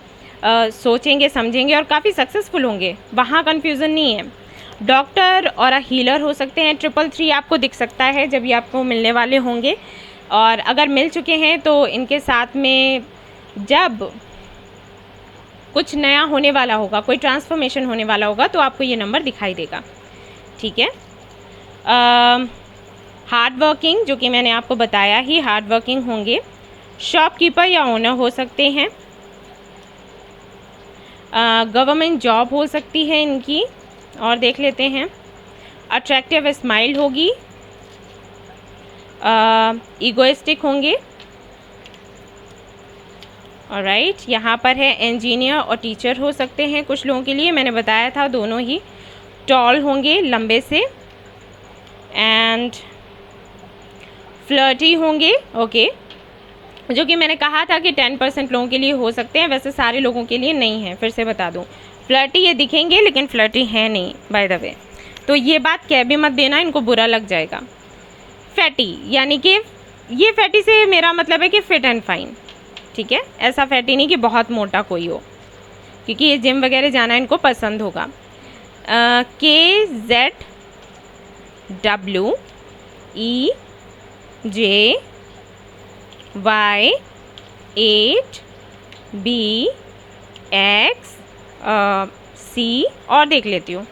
Speaker 1: सोचेंगे, समझेंगे और काफ़ी सक्सेसफुल होंगे, वहाँ कन्फ्यूज़न नहीं है। डॉक्टर और हीलर हो सकते हैं। 333 आपको दिख सकता है जब ये आपको मिलने वाले होंगे, और अगर मिल चुके हैं तो इनके साथ में जब कुछ नया होने वाला होगा, कोई ट्रांसफॉर्मेशन होने वाला होगा, तो आपको ये नंबर दिखाई देगा। ठीक है, हार्ड वर्किंग, जो कि मैंने आपको बताया ही, हार्ड वर्किंग होंगे। शॉपकीपर या ओनर हो सकते हैं। गवर्नमेंट जॉब हो सकती है इनकी, और देख लेते हैं। अट्रैक्टिव स्माइल होगी। ईगोइस्टिक होंगे। ऑलराइट, यहाँ पर है इंजीनियर और टीचर हो सकते हैं कुछ लोगों के लिए, मैंने बताया था दोनों ही। टॉल होंगे, लंबे से, एंड फ्लर्टी होंगे। ओके, जो कि मैंने कहा था कि 10% लोगों के लिए हो सकते हैं, वैसे सारे लोगों के लिए नहीं है। फिर से बता दूं, फ्लर्टी ये दिखेंगे लेकिन फ्लर्टी है नहीं, बाय द वे, तो ये बात कह भी मत देना, इनको बुरा लग जाएगा। फैटी, यानी कि ये फैटी से मेरा मतलब है कि फिट एंड फाइन। ठीक है, ऐसा फैटी नहीं कि बहुत मोटा कोई हो, क्योंकि ये जिम वगैरह जाना इनको पसंद होगा। KZWEJ8BX, और देख लेती हूँ।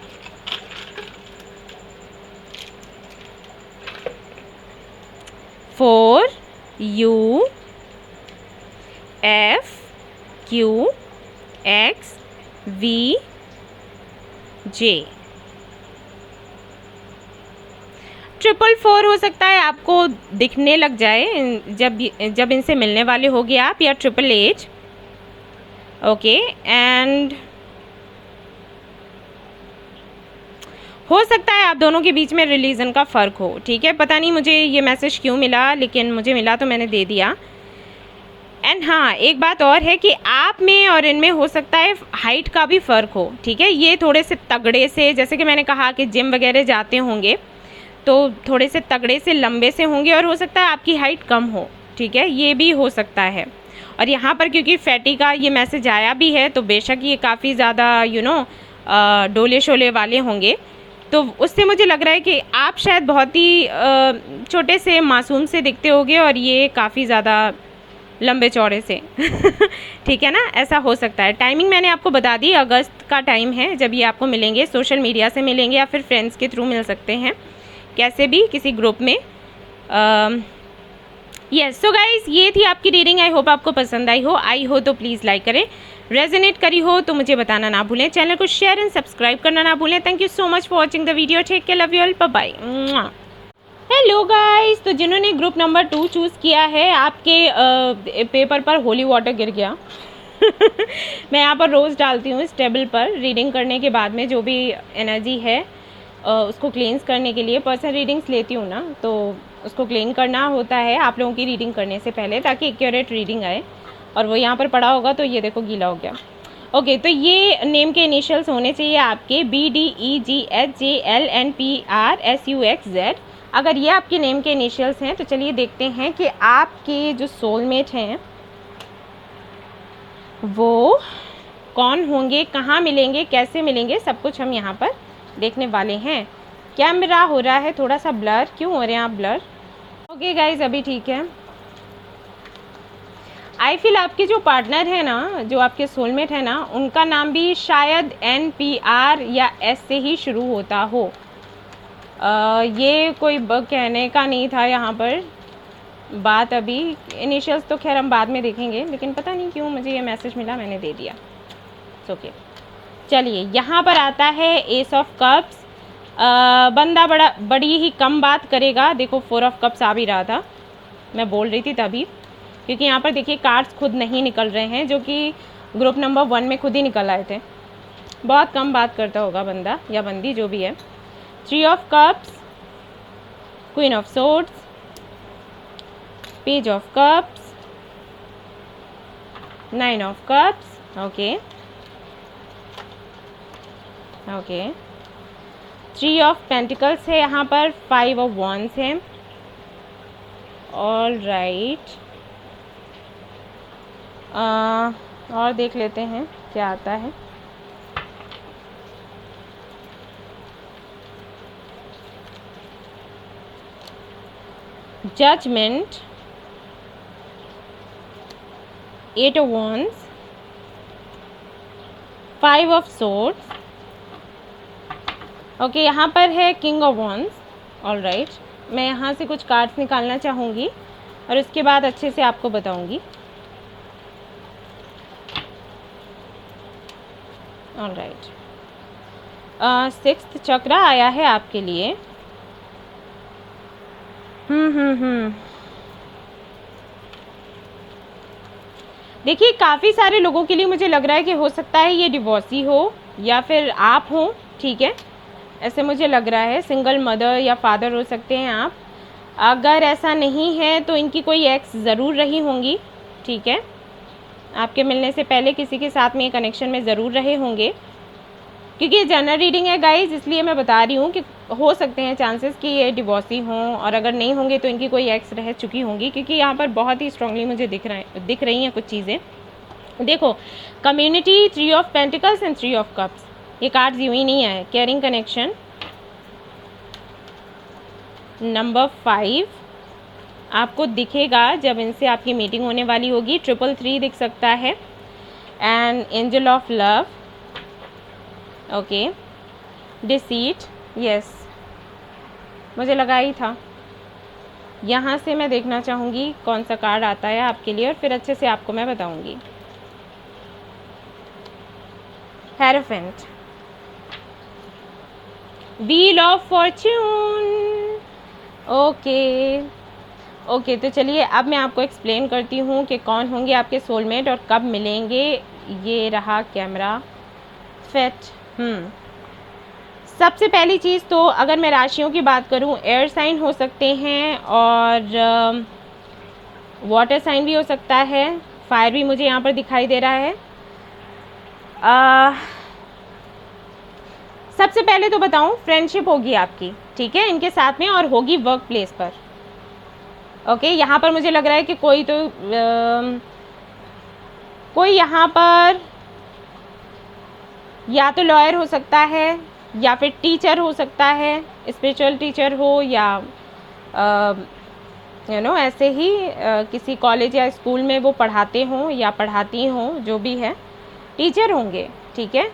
Speaker 1: Four UFQXVJ। 444 हो सकता है आपको दिखने लग जाए जब इनसे मिलने वाले होगे आप, या 888। ओके, एंड हो सकता है आप दोनों के बीच में रिलीजन का फ़र्क हो। ठीक है, पता नहीं मुझे ये मैसेज क्यों मिला, लेकिन मुझे मिला तो मैंने दे दिया। एंड हाँ, एक बात और है कि आप में और इनमें हो सकता है हाइट का भी फ़र्क हो। ठीक है, ये थोड़े से तगड़े से, जैसे कि मैंने कहा कि जिम वगैरह जाते होंगे, तो थोड़े से तगड़े से, लंबे से होंगे, और हो सकता है आपकी हाइट कम हो। ठीक है, ये भी हो सकता है। और यहाँ पर क्योंकि फैटी का ये मैसेज आया भी है, तो बेशक ये काफ़ी ज़्यादा डोले शोले वाले होंगे, तो उससे मुझे लग रहा है कि आप शायद बहुत ही छोटे से, मासूम से दिखते होगे, और ये काफ़ी ज़्यादा लंबे चौड़े से। ठीक है ना, ऐसा हो सकता है। टाइमिंग मैंने आपको बता दी, अगस्त का टाइम है जब ये आपको मिलेंगे। सोशल मीडिया से मिलेंगे या फिर फ्रेंड्स के थ्रू मिल सकते हैं, कैसे भी, किसी ग्रुप में। यस, सो गाइज, ये थी आपकी रीडिंग। आई होप आपको पसंद आई हो तो प्लीज़ लाइक करें। रेजोनेट करी हो तो मुझे बताना ना भूलें। चैनल को शेयर एंड सब्सक्राइब करना ना भूलें। Thank you so much for watching the video. Take care, love you all, bye bye. Hello guys, तो जिन्होंने ग्रुप नंबर 2 चूज़ किया है, आपके पेपर पर होली वाटर गिर गया। मैं यहाँ पर रोज़ डालती हूँ इस टेबल पर रीडिंग करने के बाद में, जो भी एनर्जी है उसको क्लींस करने के लिए पर्सनल रीडिंग्स लेती हूँ ना, तो उसको क्लीन करना होता है आप लोगों की रीडिंग करने से पहले, ताकि एक्यूरेट रीडिंग आए। और वो यहाँ पर पड़ा होगा तो ये देखो गीला हो गया। ओके, तो ये नेम के इनिशियल्स होने चाहिए आपके BDEGHJLNPRSUXZ। अगर ये आपके नेम के इनिशियल्स हैं तो चलिए देखते हैं कि आपके जो सोलमेट हैं वो कौन होंगे, कहाँ मिलेंगे, कैसे मिलेंगे, सब कुछ हम यहाँ पर देखने वाले हैं। कैमरा हो रहा है थोड़ा सा ब्लर, क्यों हो रहे हैं आप ब्लर? ओके गाइज, अभी ठीक है। आई फील आपके जो पार्टनर है ना, जो आपके सोलमेट है ना, उनका नाम भी शायद NPR या S से ही शुरू होता हो। ये कोई कहने का नहीं था यहाँ पर बात, अभी इनिशियल्स तो खैर हम बाद में देखेंगे, लेकिन पता नहीं क्यों मुझे ये मैसेज मिला, मैंने दे दिया। ओके, चलिए यहाँ पर आता है एस ऑफ कप्स। बंदा बड़ी ही कम बात करेगा। देखो 4 ऑफ कप्स आ भी रहा था, मैं बोल रही थी तभी, क्योंकि यहाँ पर देखिए कार्ड्स खुद नहीं निकल रहे हैं, जो कि ग्रुप नंबर 1 में खुद ही निकल आए थे। बहुत कम बात करता होगा बंदा या बंदी, जो भी है। 3 of cups, queen of swords, page of cups, 9 of cups. Okay okay, 3 of pentacles है यहाँ पर, 5 ऑफ वॉन्ड्स है। ऑल राइट, और देख लेते हैं क्या आता है। Judgement, 8 of wands, 5 of swords. Okay, यहाँ पर है king of wands. All right, मैं यहाँ से कुछ कार्ड्स निकालना चाहूँगी और उसके बाद अच्छे से आपको बताऊँगी। ऑल राइट, 6th चक्र आया है आपके लिए। देखिए काफ़ी सारे लोगों के लिए मुझे लग रहा है कि हो सकता है ये डिवोर्सी हो या फिर आप हो, ठीक है, ऐसे मुझे लग रहा है। सिंगल मदर या फादर हो सकते हैं आप। अगर ऐसा नहीं है तो इनकी कोई एक्स ज़रूर रही होंगी, ठीक है, आपके मिलने से पहले किसी के साथ में ये कनेक्शन में ज़रूर रहे होंगे। क्योंकि ये जनरल रीडिंग है गाइज, इसलिए मैं बता रही हूँ कि हो सकते हैं चांसेस कि ये डिवोर्सी हों, और अगर नहीं होंगे तो इनकी कोई एक्स रह चुकी होंगी, क्योंकि यहाँ पर बहुत ही स्ट्रांगली मुझे दिख रही हैं कुछ चीज़ें। देखो, community, 3 of pentacles and 3 of cups, ये कार्ड्स यूँ ही नहीं आए। केयरिंग कनेक्शन, नंबर 5 आपको दिखेगा जब इनसे आपकी मीटिंग होने वाली होगी। 333 दिख सकता है, and angel of love. Okay, deceit, yes, मुझे लगा ही था। यहाँ से मैं देखना चाहूँगी कौन सा कार्ड आता है आपके लिए, और फिर अच्छे से आपको मैं बताऊँगी। Hierophant, wheel of Fortune. Okay okay, तो चलिए अब मैं आपको एक्सप्लेन करती हूँ कि कौन होंगे आपके सोलमेट और कब मिलेंगे। ये रहा कैमरा फिट। सबसे पहली चीज़ तो अगर मैं राशियों की बात करूँ, एयर साइन हो सकते हैं और वाटर साइन भी हो सकता है, फायर भी मुझे यहाँ पर दिखाई दे रहा है। सबसे पहले तो बताऊँ, फ्रेंडशिप होगी आपकी, ठीक है, इनके साथ में, और होगी वर्क प्लेस पर। ओके, यहाँ पर मुझे लग रहा है कि कोई यहाँ पर या तो लॉयर हो सकता है या फिर टीचर हो सकता है, स्पिरिचुअल टीचर हो, या ऐसे ही किसी कॉलेज या स्कूल में वो पढ़ाते हों या पढ़ाती हों, जो भी है, टीचर होंगे, ठीक है।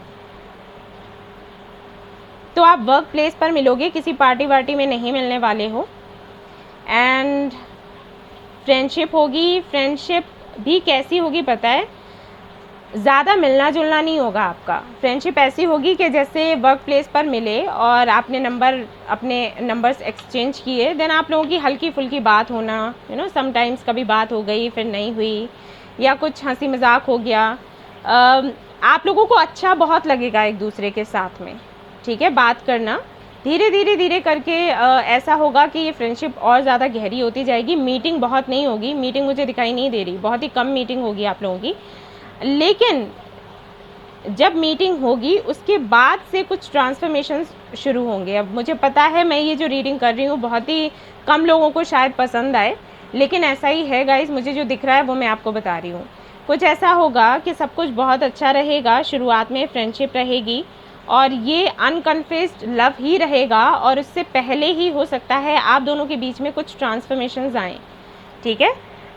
Speaker 1: तो आप वर्क प्लेस पर मिलोगे, किसी पार्टी वार्टी में नहीं मिलने वाले हो। एंड फ्रेंडशिप होगी। फ्रेंडशिप भी कैसी होगी पता है, ज़्यादा मिलना जुलना नहीं होगा आपका। फ्रेंडशिप ऐसी होगी कि जैसे वर्क प्लेस पर मिले और आपने अपने नंबर्स एक्सचेंज किए, देन आप लोगों की हल्की फुल्की बात होना, समटाइम्स कभी बात हो गई फिर नहीं हुई, या कुछ हंसी मजाक हो गया। आप लोगों को अच्छा बहुत लगेगा एक दूसरे के साथ में, ठीक है, बात करना। धीरे धीरे धीरे करके ऐसा होगा कि ये फ्रेंडशिप और ज़्यादा गहरी होती जाएगी। मीटिंग बहुत नहीं होगी, मीटिंग मुझे दिखाई नहीं दे रही, बहुत ही कम मीटिंग होगी आप लोगों की। लेकिन जब मीटिंग होगी उसके बाद से कुछ ट्रांसफॉर्मेशन शुरू होंगे। अब मुझे पता है मैं ये जो रीडिंग कर रही हूँ बहुत ही कम लोगों को शायद पसंद आए, लेकिन ऐसा ही है गाइस, मुझे जो दिख रहा है वो मैं आपको बता रही हूँ। कुछ ऐसा होगा कि सब कुछ बहुत अच्छा रहेगा, शुरुआत में फ्रेंडशिप रहेगी और ये अनकन्फेस्ड लव ही रहेगा, और उससे पहले ही हो सकता है आप दोनों के बीच में कुछ ट्रांसफॉर्मेशंस आएँ। ठीक है,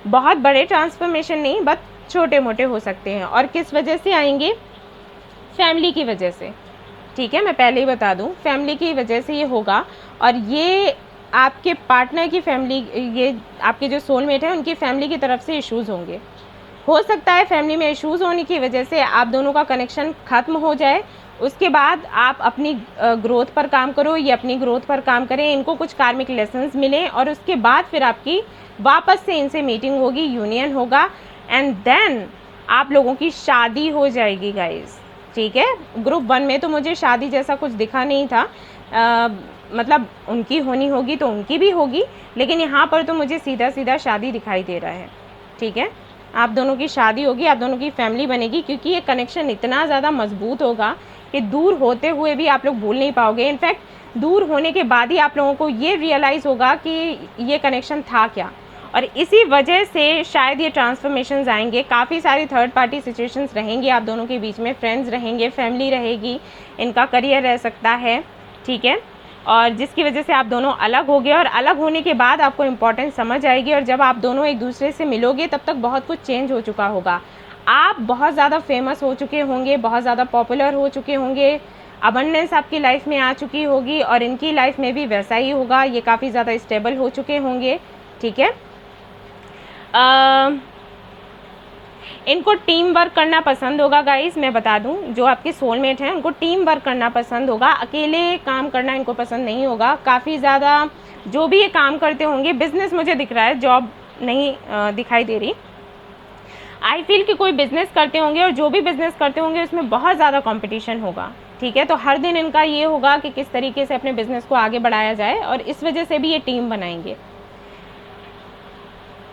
Speaker 1: बहुत बड़े ट्रांसफॉर्मेशन नहीं, बस छोटे मोटे हो सकते हैं। और किस वजह से आएंगे? फैमिली की वजह से। ठीक है, मैं पहले ही बता दूं, फैमिली की वजह से ये होगा। और ये आपके पार्टनर की फैमिली, ये आपके जो सोलमेट है उनकी फैमिली की तरफ से इश्यूज़ होंगे। हो सकता है फैमिली में इश्यूज़ होने की वजह से आप दोनों का कनेक्शन ख़त्म हो जाए। उसके बाद आप अपनी ग्रोथ पर काम करो, ये अपनी ग्रोथ पर काम करें, इनको कुछ कार्मिक लेसन्स मिलें, और उसके बाद फिर आपकी वापस से इनसे मीटिंग होगी, यूनियन होगा, एंड देन आप लोगों की शादी हो जाएगी गाइस। ठीक है, ग्रुप 1 में तो मुझे शादी जैसा कुछ दिखा नहीं था, मतलब उनकी होनी होगी तो उनकी भी होगी, लेकिन यहाँ पर तो मुझे सीधा सीधा शादी दिखाई दे रहा है। ठीक है, आप दोनों की शादी होगी, आप दोनों की फैमिली बनेगी, क्योंकि ये कनेक्शन इतना ज़्यादा मजबूत होगा कि दूर होते हुए भी आप लोग भूल नहीं पाओगे। इनफैक्ट दूर होने के बाद ही आप लोगों को ये रियलाइज़ होगा कि ये कनेक्शन था क्या, और इसी वजह से शायद ये ट्रांसफॉर्मेशंस आएंगे। काफ़ी सारी थर्ड पार्टी सिचुएशंस रहेंगी आप दोनों के बीच में, फ्रेंड्स रहेंगे, फैमिली रहेगी, इनका करियर रह सकता है। ठीक है, और जिसकी वजह से आप दोनों अलग होगे, और अलग होने के बाद आपको इम्पोर्टेंस समझ आएगी, और जब आप दोनों एक दूसरे से मिलोगे तब तक बहुत कुछ चेंज हो चुका होगा। आप बहुत ज़्यादा फेमस हो चुके होंगे, बहुत ज़्यादा पॉपुलर हो चुके होंगे, अबंडेंस आपकी लाइफ में आ चुकी होगी, और इनकी लाइफ में भी वैसा ही होगा। ये काफ़ी ज़्यादा स्टेबल हो चुके होंगे। ठीक है, इनको टीम वर्क करना पसंद होगा गाइस। मैं बता दूं, जो आपके सोलमेट हैं उनको टीम वर्क करना पसंद होगा, अकेले काम करना इनको पसंद नहीं होगा। काफ़ी ज़्यादा जो भी ये काम करते होंगे, बिजनेस मुझे दिख रहा है, जॉब नहीं दिखाई दे रही। आई फील कि कोई बिज़नेस करते होंगे, और जो भी बिज़नेस करते होंगे उसमें बहुत ज़्यादा कंपटीशन होगा। ठीक है, तो हर दिन इनका ये होगा कि किस तरीके से अपने बिज़नेस को आगे बढ़ाया जाए, और इस वजह से भी ये टीम बनाएंगे।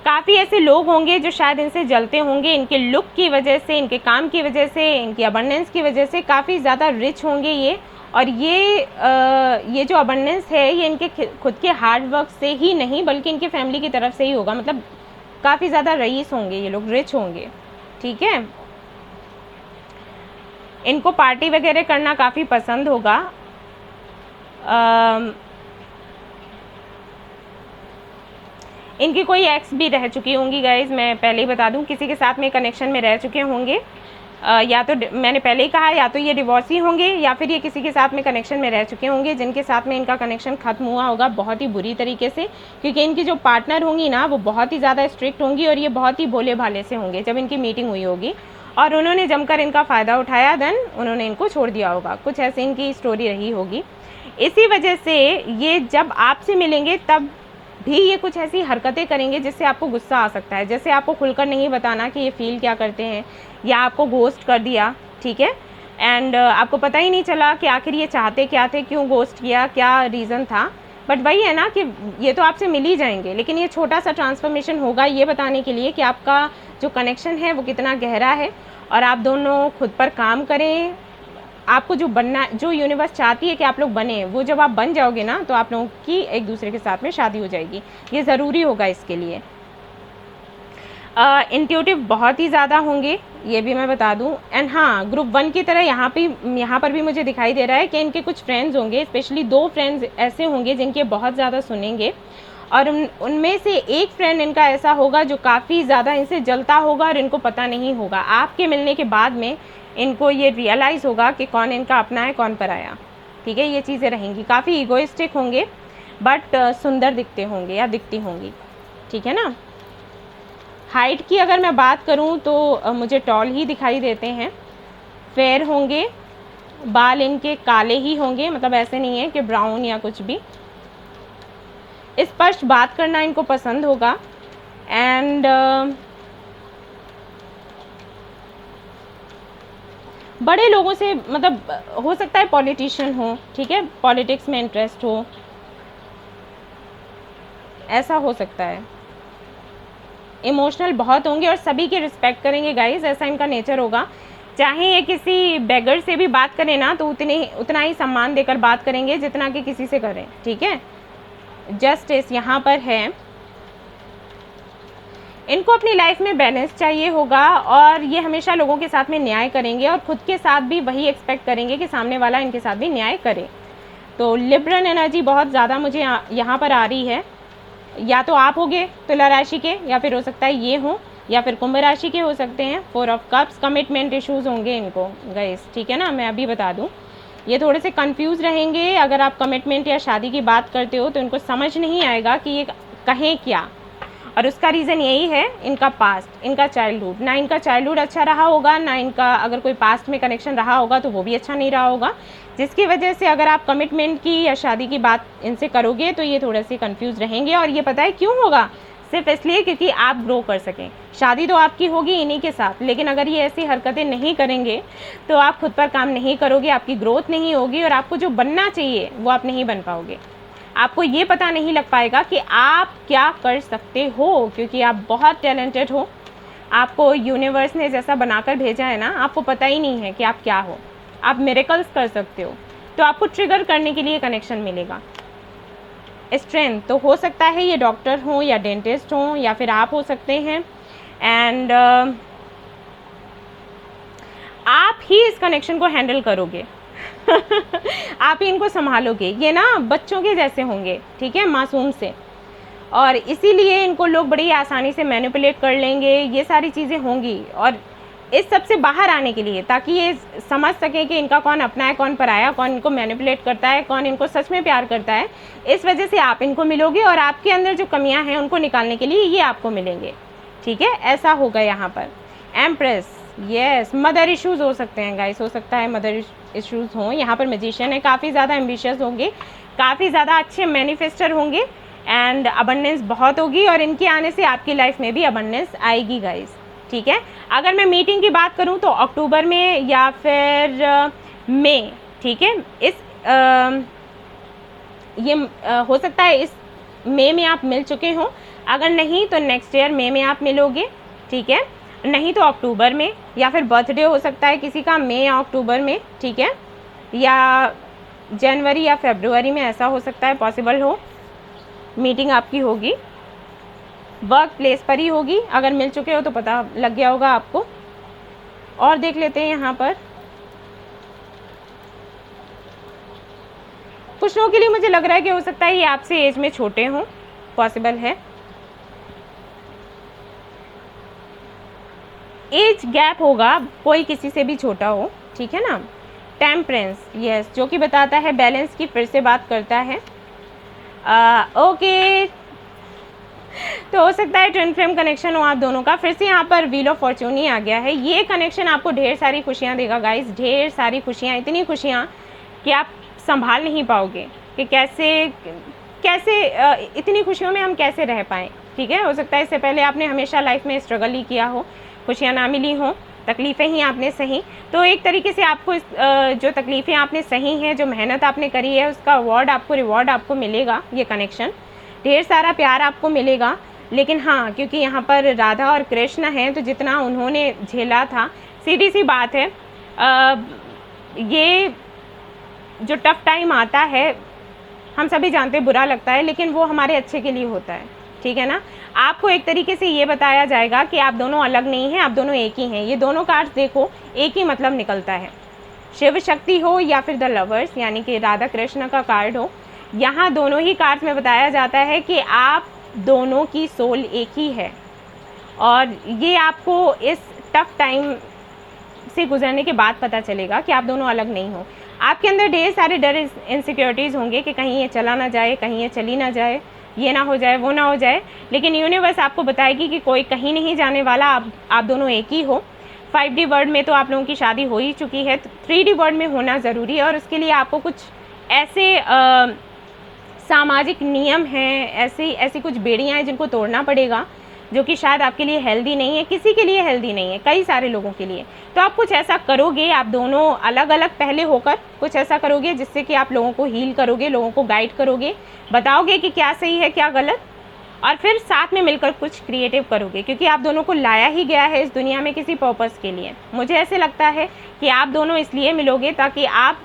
Speaker 1: काफ़ी ऐसे लोग होंगे जो शायद इनसे जलते होंगे, इनके लुक की वजह से, इनके काम की वजह से, इनकी अबंडेंस की वजह से। काफ़ी ज़्यादा रिच होंगे ये, और ये जो अबंडेंस है ये इनके खुद के हार्ड वर्क से ही नहीं बल्कि इनके फैमिली की तरफ से ही होगा। मतलब काफ़ी ज़्यादा रईस होंगे ये लोग, रिच होंगे। ठीक है, इनको पार्टी वगैरह करना काफ़ी पसंद होगा। इनकी कोई एक्स भी रह चुकी होंगी गाइज, मैं पहले ही बता दूं, किसी के साथ में कनेक्शन में रह चुके होंगे। या तो मैंने पहले ही कहा, या तो ये डिवोर्सी होंगे, या फिर ये किसी के साथ में कनेक्शन में रह चुके होंगे जिनके साथ में इनका कनेक्शन ख़त्म हुआ होगा बहुत ही बुरी तरीके से। क्योंकि इनकी जो पार्टनर होंगी ना, वो बहुत ही ज़्यादा स्ट्रिक्ट होंगी, और ये बहुत ही भोले भाले से होंगे। जब इनकी मीटिंग हुई होगी और उन्होंने जमकर इनका फ़ायदा उठाया, देन उन्होंने इनको छोड़ दिया होगा। कुछ ऐसी इनकी स्टोरी रही होगी। इसी वजह से ये जब आपसे मिलेंगे तब भी ये कुछ ऐसी हरकतें करेंगे जिससे आपको गुस्सा आ सकता है। जैसे आपको खुलकर नहीं बताना कि ये फील क्या करते हैं, या आपको घोस्ट कर दिया। ठीक है, एंड आपको पता ही नहीं चला कि आखिर ये चाहते क्या थे, क्यों घोस्ट किया, क्या रीज़न था। बट वही है ना कि ये तो आपसे मिल ही जाएंगे, लेकिन ये छोटा सा ट्रांसफॉर्मेशन होगा ये बताने के लिए कि आपका जो कनेक्शन है वो कितना गहरा है, और आप दोनों खुद पर काम करें। आपको जो बनना, जो यूनिवर्स चाहती है कि आप लोग बने, वो जब आप बन जाओगे ना, तो आप लोगों की एक दूसरे के साथ में शादी हो जाएगी। ये ज़रूरी होगा इसके लिए। इंट्यूटिव बहुत ही ज़्यादा होंगे, ये भी मैं बता दूं। एंड हाँ, ग्रुप 1 की तरह यहाँ पर भी मुझे दिखाई दे रहा है कि इनके कुछ फ्रेंड्स होंगे, स्पेशली 2 फ्रेंड्स ऐसे होंगे जिनके बहुत ज़्यादा सुनेंगे, और उनमें से एक फ्रेंड इनका ऐसा होगा जो काफ़ी ज़्यादा इनसे जलता होगा, और इनको पता नहीं होगा। आपके मिलने के बाद में इनको ये रियलाइज़ होगा कि कौन इनका अपना है, कौन पराया। ठीक है, ये चीज़ें रहेंगी। काफ़ी ईगोइस्टिक होंगे, बट सुंदर दिखते होंगे या दिखती होंगी। ठीक है ना। हाइट की अगर मैं बात करूं तो मुझे टॉल ही दिखाई देते हैं। फेयर होंगे, बाल इनके काले ही होंगे, मतलब ऐसे नहीं है कि ब्राउन या कुछ भी। स्पष्ट बात करना इनको पसंद होगा। एंड बड़े लोगों से, मतलब हो सकता है पॉलिटिशियन हो, ठीक है, पॉलिटिक्स में इंटरेस्ट हो, ऐसा हो सकता है। इमोशनल बहुत होंगे और सभी की रिस्पेक्ट करेंगे गाइस, ऐसा इनका नेचर होगा। चाहे ये किसी बेगर से भी बात करें ना तो उतना ही सम्मान देकर बात करेंगे जितना कि किसी से करें, ठीक है। जस्टिस यहाँ पर है। इनको अपनी लाइफ में बैलेंस चाहिए होगा और ये हमेशा लोगों के साथ में न्याय करेंगे और खुद के साथ भी वही एक्सपेक्ट करेंगे कि सामने वाला इनके साथ भी न्याय करे। तो लिब्रन एनर्जी बहुत ज़्यादा मुझे यहाँ पर आ रही है। या तो आप होगे तुला राशि के, या फिर हो सकता है ये हो, या फिर कुंभ राशि के हो सकते हैं। 4 ऑफ कप्स, कमिटमेंट इश्यूज़ होंगे इनको गाइस, ठीक है ना। मैं अभी बता दूँ, ये थोड़े से कंफ्यूज रहेंगे। अगर आप कमिटमेंट या शादी की बात करते हो तो इनको समझ नहीं आएगा कि ये कहें क्या, और उसका रीज़न यही है इनका पास्ट, इनका चाइल्डहुड। ना इनका चाइल्डहुड अच्छा रहा होगा, ना इनका अगर कोई पास्ट में कनेक्शन रहा होगा तो वो भी अच्छा नहीं रहा होगा, जिसकी वजह से अगर आप कमिटमेंट की या शादी की बात इनसे करोगे तो ये थोड़े से कंफ्यूज रहेंगे। और ये पता है क्यों होगा? सिर्फ इसलिए क्योंकि आप ग्रो कर सकें। शादी तो आपकी होगी इन्हीं के साथ, लेकिन अगर ये ऐसी हरकतें नहीं करेंगे तो आप खुद पर काम नहीं करोगे, आपकी ग्रोथ नहीं होगी और आपको जो बनना चाहिए वो आप नहीं बन पाओगे। आपको ये पता नहीं लग पाएगा कि आप क्या कर सकते हो, क्योंकि आप बहुत टैलेंटेड हो। आपको यूनिवर्स ने जैसा बनाकर भेजा है ना, आपको पता ही नहीं है कि आप क्या हो। आप मिरेकल्स कर सकते हो, तो आपको ट्रिगर करने के लिए कनेक्शन मिलेगा। स्ट्रेंथ तो हो सकता है ये डॉक्टर हो या डेंटिस्ट हो या फिर आप हो सकते हैं। एंड आप ही इस कनेक्शन को हैंडल करोगे आप ही इनको संभालोगे। ये ना बच्चों के जैसे होंगे, ठीक है, मासूम से, और इसीलिए इनको लोग बड़ी आसानी से मैनिपुलेट कर लेंगे। ये सारी चीज़ें होंगी और इस सब से बाहर आने के लिए, ताकि ये समझ सकें कि इनका कौन अपना है, कौन पराया, कौन इनको मैनिपुलेट करता है, कौन इनको सच में प्यार करता है, इस वजह से आप इनको मिलोगे और आपके अंदर जो कमियां हैं उनको निकालने के लिए ये आपको मिलेंगे, ठीक है। ऐसा होगा यहाँ पर। एम्प्रेस, यस, मदर इश्यूज़ हो सकते हैं गाइस, हो सकता है मदर इश्यूज़ हों। यहाँ पर मैजिशियन है, काफ़ी ज़्यादा एम्बिशियस होंगे, काफ़ी ज़्यादा अच्छे मैनिफेस्टर होंगे एंड अबंडेंस बहुत होगी और इनके आने से आपकी लाइफ में भी अबंडेंस आएगी गाइस, ठीक है। अगर मैं मीटिंग की बात करूं तो अक्टूबर में या फिर मई, ठीक है। ये हो सकता है इस मई में आप मिल चुके हों, अगर नहीं तो नेक्स्ट ईयर मई में आप मिलोगे, ठीक है। नहीं तो अक्टूबर में, या फिर बर्थडे हो सकता है किसी का मई या अक्टूबर में, ठीक है, या जनवरी या फरवरी में, ऐसा हो सकता है, पॉसिबल हो मीटिंग आपकी होगी। वर्क प्लेस पर ही होगी, अगर मिल चुके हो तो पता लग गया होगा आपको। और देख लेते हैं यहाँ पर कुछ लोगों के लिए मुझे लग रहा है कि हो सकता है ये आपसे एज में छोटे हों, पॉसिबल है। एज गैप होगा, कोई किसी से भी छोटा हो, ठीक है ना। टेम्परेंस, यस, जो कि बताता है बैलेंस की, फिर से बात करता है। ओके, तो हो सकता है ट्विन फ्लेम कनेक्शन हो आप दोनों का। फिर से यहाँ पर व्हील ऑफ फॉर्च्यून ही आ गया है। ये कनेक्शन आपको ढेर सारी खुशियाँ देगा गाइस, ढेर सारी खुशियाँ, इतनी खुशियाँ कि आप संभाल नहीं पाओगे कि कैसे इतनी खुशियों में हम कैसे रह पाएँ, ठीक है। हो सकता है इससे पहले आपने हमेशा लाइफ में स्ट्रगल ही किया हो, खुशियाँ ना मिली हों, तकलीफ़ें ही आपने सही, तो एक तरीके से आपको जो तकलीफ़ें आपने सही हैं, जो मेहनत आपने करी है, उसका रिवॉर्ड आपको मिलेगा। ये कनेक्शन, ढेर सारा प्यार आपको मिलेगा। लेकिन हाँ, क्योंकि यहाँ पर राधा और कृष्ण हैं, तो जितना उन्होंने झेला था, सीधी सी बात है, ये जो टफ टाइम आता है हम सभी जानते हैं, बुरा लगता है, लेकिन वो हमारे अच्छे के लिए होता है, ठीक है ना। आपको एक तरीके से ये बताया जाएगा कि आप दोनों अलग नहीं हैं, आप दोनों एक ही हैं। ये दोनों कार्ड्स देखो, एक ही मतलब निकलता है। शिव शक्ति हो या फिर द लवर्स, यानी कि राधा कृष्ण का कार्ड हो, यहाँ दोनों ही कार्ड्स में बताया जाता है कि आप दोनों की सोल एक ही है और ये आपको इस टफ टाइम से गुजरने के बाद पता चलेगा कि आप दोनों अलग नहीं हो। आपके अंदर ढेर सारे डर, इनसिक्योरिटीज़ होंगे कि कहीं ये चला ना जाए, कहीं ये चली ना जाए, ये ना हो जाए, वो ना हो जाए, लेकिन यूनिवर्स आपको बताएगी कि कोई कहीं नहीं जाने वाला, आप दोनों एक ही हो। 5D वर्ल्ड में तो आप लोगों की शादी हो ही चुकी है, तो 3D वर्ल्ड में होना ज़रूरी है और उसके लिए आपको कुछ ऐसे सामाजिक नियम हैं, ऐसी कुछ बेड़ियाँ हैं जिनको तोड़ना पड़ेगा। जो कि शायद आपके लिए हेल्दी नहीं है, किसी के लिए हेल्दी नहीं है, कई सारे लोगों के लिए। तो आप कुछ ऐसा करोगे, आप दोनों अलग अलग पहले होकर कुछ ऐसा करोगे जिससे कि आप लोगों को हील करोगे, लोगों को गाइड करोगे, बताओगे कि क्या सही है क्या गलत, और फिर साथ में मिलकर कुछ क्रिएटिव करोगे, क्योंकि आप दोनों को लाया ही गया है इस दुनिया में किसी पर्पस के लिए। मुझे ऐसे लगता है कि आप दोनों इसलिए मिलोगे ताकि आप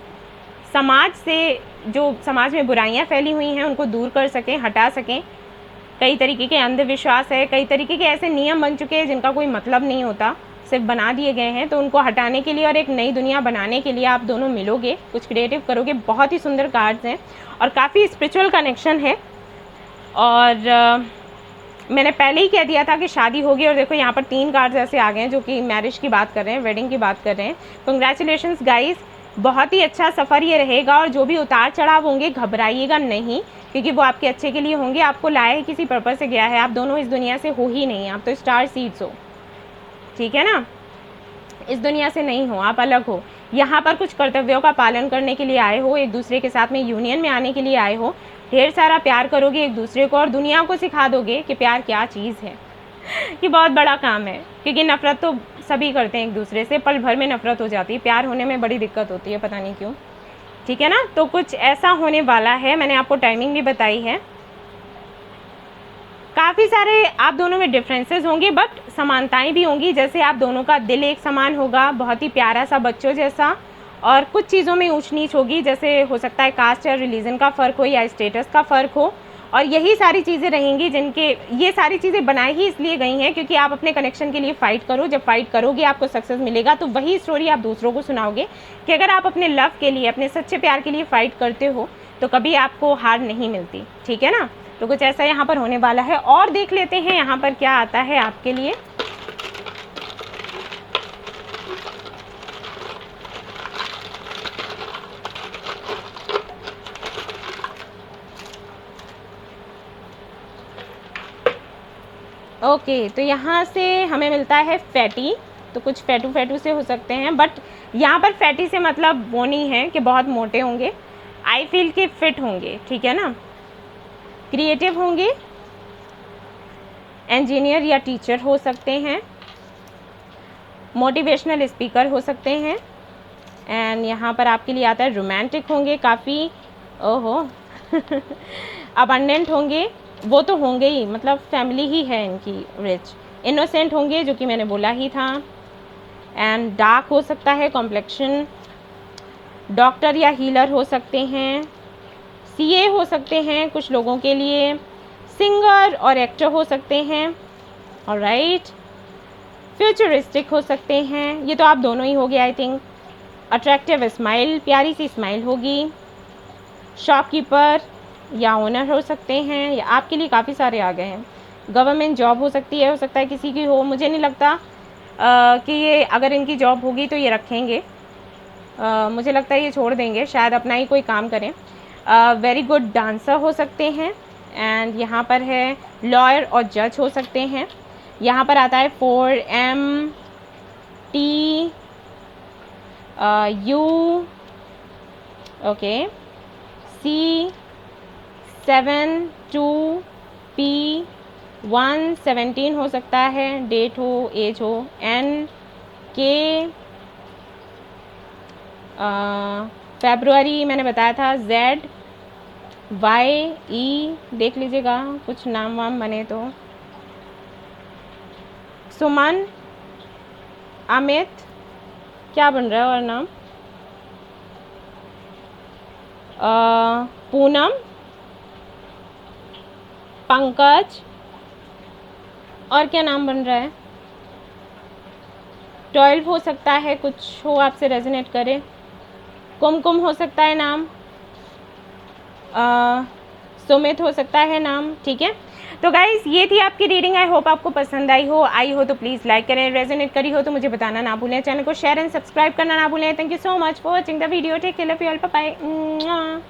Speaker 1: समाज से, जो समाज में बुराइयां फैली हुई हैं, उनको दूर कर सकें, हटा सकें। कई तरीके के अंधविश्वास है, कई तरीके के ऐसे नियम बन चुके हैं जिनका कोई मतलब नहीं होता, सिर्फ बना दिए गए हैं। तो उनको हटाने के लिए और एक नई दुनिया बनाने के लिए आप दोनों मिलोगे, कुछ क्रिएटिव करोगे। बहुत ही सुंदर कार्ड्स हैं और काफ़ी स्पिरिचुअल कनेक्शन है। और मैंने पहले ही कह दिया था कि शादी होगी, और देखो यहाँ पर 3 कार्ड्स ऐसे आ गए हैं जो कि मैरिज की बात कर रहे हैं, वेडिंग की बात कर रहे हैं। कंग्रेचुलेशंस गाइस, बहुत ही अच्छा सफ़र ये रहेगा, और जो भी उतार चढ़ाव होंगे घबराइएगा नहीं, क्योंकि वो आपके अच्छे के लिए होंगे। आपको लाया ही किसी पर्पस से गया है, आप दोनों इस दुनिया से हो ही नहीं, आप तो स्टार सीड्स हो, ठीक है ना, इस दुनिया से नहीं हो, आप अलग हो। यहाँ पर कुछ कर्तव्यों का पालन करने के लिए आए हो, एक दूसरे के साथ में यूनियन में आने के लिए आए हो। ढेर सारा प्यार करोगे एक दूसरे को, और दुनिया को सिखा दोगे कि प्यार क्या चीज़ है। ये बहुत बड़ा काम है, क्योंकि नफ़रत तो सभी करते हैं एक दूसरे से, पल भर में नफ़रत हो जाती है, प्यार होने में बड़ी दिक्कत होती है, पता नहीं क्यों, ठीक है ना। तो कुछ ऐसा होने वाला है, मैंने आपको टाइमिंग भी बताई है। काफ़ी सारे आप दोनों में डिफरेंसेस होंगे, बट समानताएं भी होंगी। जैसे आप दोनों का दिल एक समान होगा, बहुत ही प्यारा सा बच्चों जैसा, और कुछ चीज़ों में ऊंच नीच होगी, जैसे हो सकता है कास्ट या रिलीजन का फ़र्क हो या स्टेटस का फ़र्क हो। और यही सारी चीज़ें रहेंगी जिनके, ये सारी चीज़ें बनाई ही इसलिए गई हैं क्योंकि आप अपने कनेक्शन के लिए फ़ाइट करो। जब फाइट करोगे आपको सक्सेस मिलेगा, तो वही स्टोरी आप दूसरों को सुनाओगे कि अगर आप अपने लव के लिए, अपने सच्चे प्यार के लिए फ़ाइट करते हो तो कभी आपको हार नहीं मिलती, ठीक है ना। तो कुछ ऐसा यहाँ पर होने वाला है, और देख लेते हैं यहाँ पर क्या आता है आपके लिए। ओके, तो यहाँ से हमें मिलता है फैटी। तो कुछ फैटू फैटू से हो सकते हैं, बट यहाँ पर फैटी से मतलब वो नहीं है कि बहुत मोटे होंगे। आई फील के फिट होंगे, ठीक है ना, क्रिएटिव होंगे, इंजीनियर या टीचर हो सकते हैं, मोटिवेशनल स्पीकर हो सकते हैं, एंड यहाँ पर आपके लिए आता है रोमांटिक होंगे, काफ़ी ओहो अबंडेंट होंगे, वो तो होंगे ही, मतलब फैमिली ही है इनकी रिच। इनोसेंट होंगे, जो कि मैंने बोला ही था, एंड डार्क हो सकता है कॉम्प्लेक्शन, डॉक्टर या हीलर हो सकते हैं, सीए हो सकते हैं कुछ लोगों के लिए, सिंगर और एक्टर हो सकते हैं, ऑलराइट, फ्यूचरिस्टिक हो सकते हैं, ये तो आप दोनों ही हो गए आई थिंक, अट्रैक्टिव स्माइल, प्यारी सी स्माइल होगी, शॉपकीपर या ओनर हो सकते हैं, या आपके लिए काफ़ी सारे आ गए हैं। गवर्नमेंट जॉब हो सकती है, हो सकता है किसी की हो, मुझे नहीं लगता कि ये अगर इनकी जॉब होगी तो ये रखेंगे, मुझे लगता है ये छोड़ देंगे, शायद अपना ही कोई काम करें। वेरी गुड डांसर हो सकते हैं, एंड यहाँ पर है लॉयर और जज हो सकते हैं। यहाँ पर आता है 4MT U, ओके, C72P117 हो सकता है, डेट हो, एज हो, NK फरवरी मैंने बताया था, ZYE देख लीजिएगा, कुछ नाम वाम बने तो, सुमन, अमित, क्या बन रहा है और नाम, पूनम, पंकज, और क्या नाम बन रहा है, 12 हो सकता है, कुछ हो आपसे रेजोनेट करे, कुमकुम हो सकता है नाम, सुमित हो सकता है नाम, ठीक है। तो गाइज़ ये थी आपकी रीडिंग, आई होप आपको पसंद आई हो तो प्लीज़ लाइक करें, रेजोनेट करी हो तो मुझे बताना ना भूलें, चैनल को शेयर एंड सब्सक्राइब करना ना भूलें। Thank you so much for watching the video, take care, love you all, bye bye.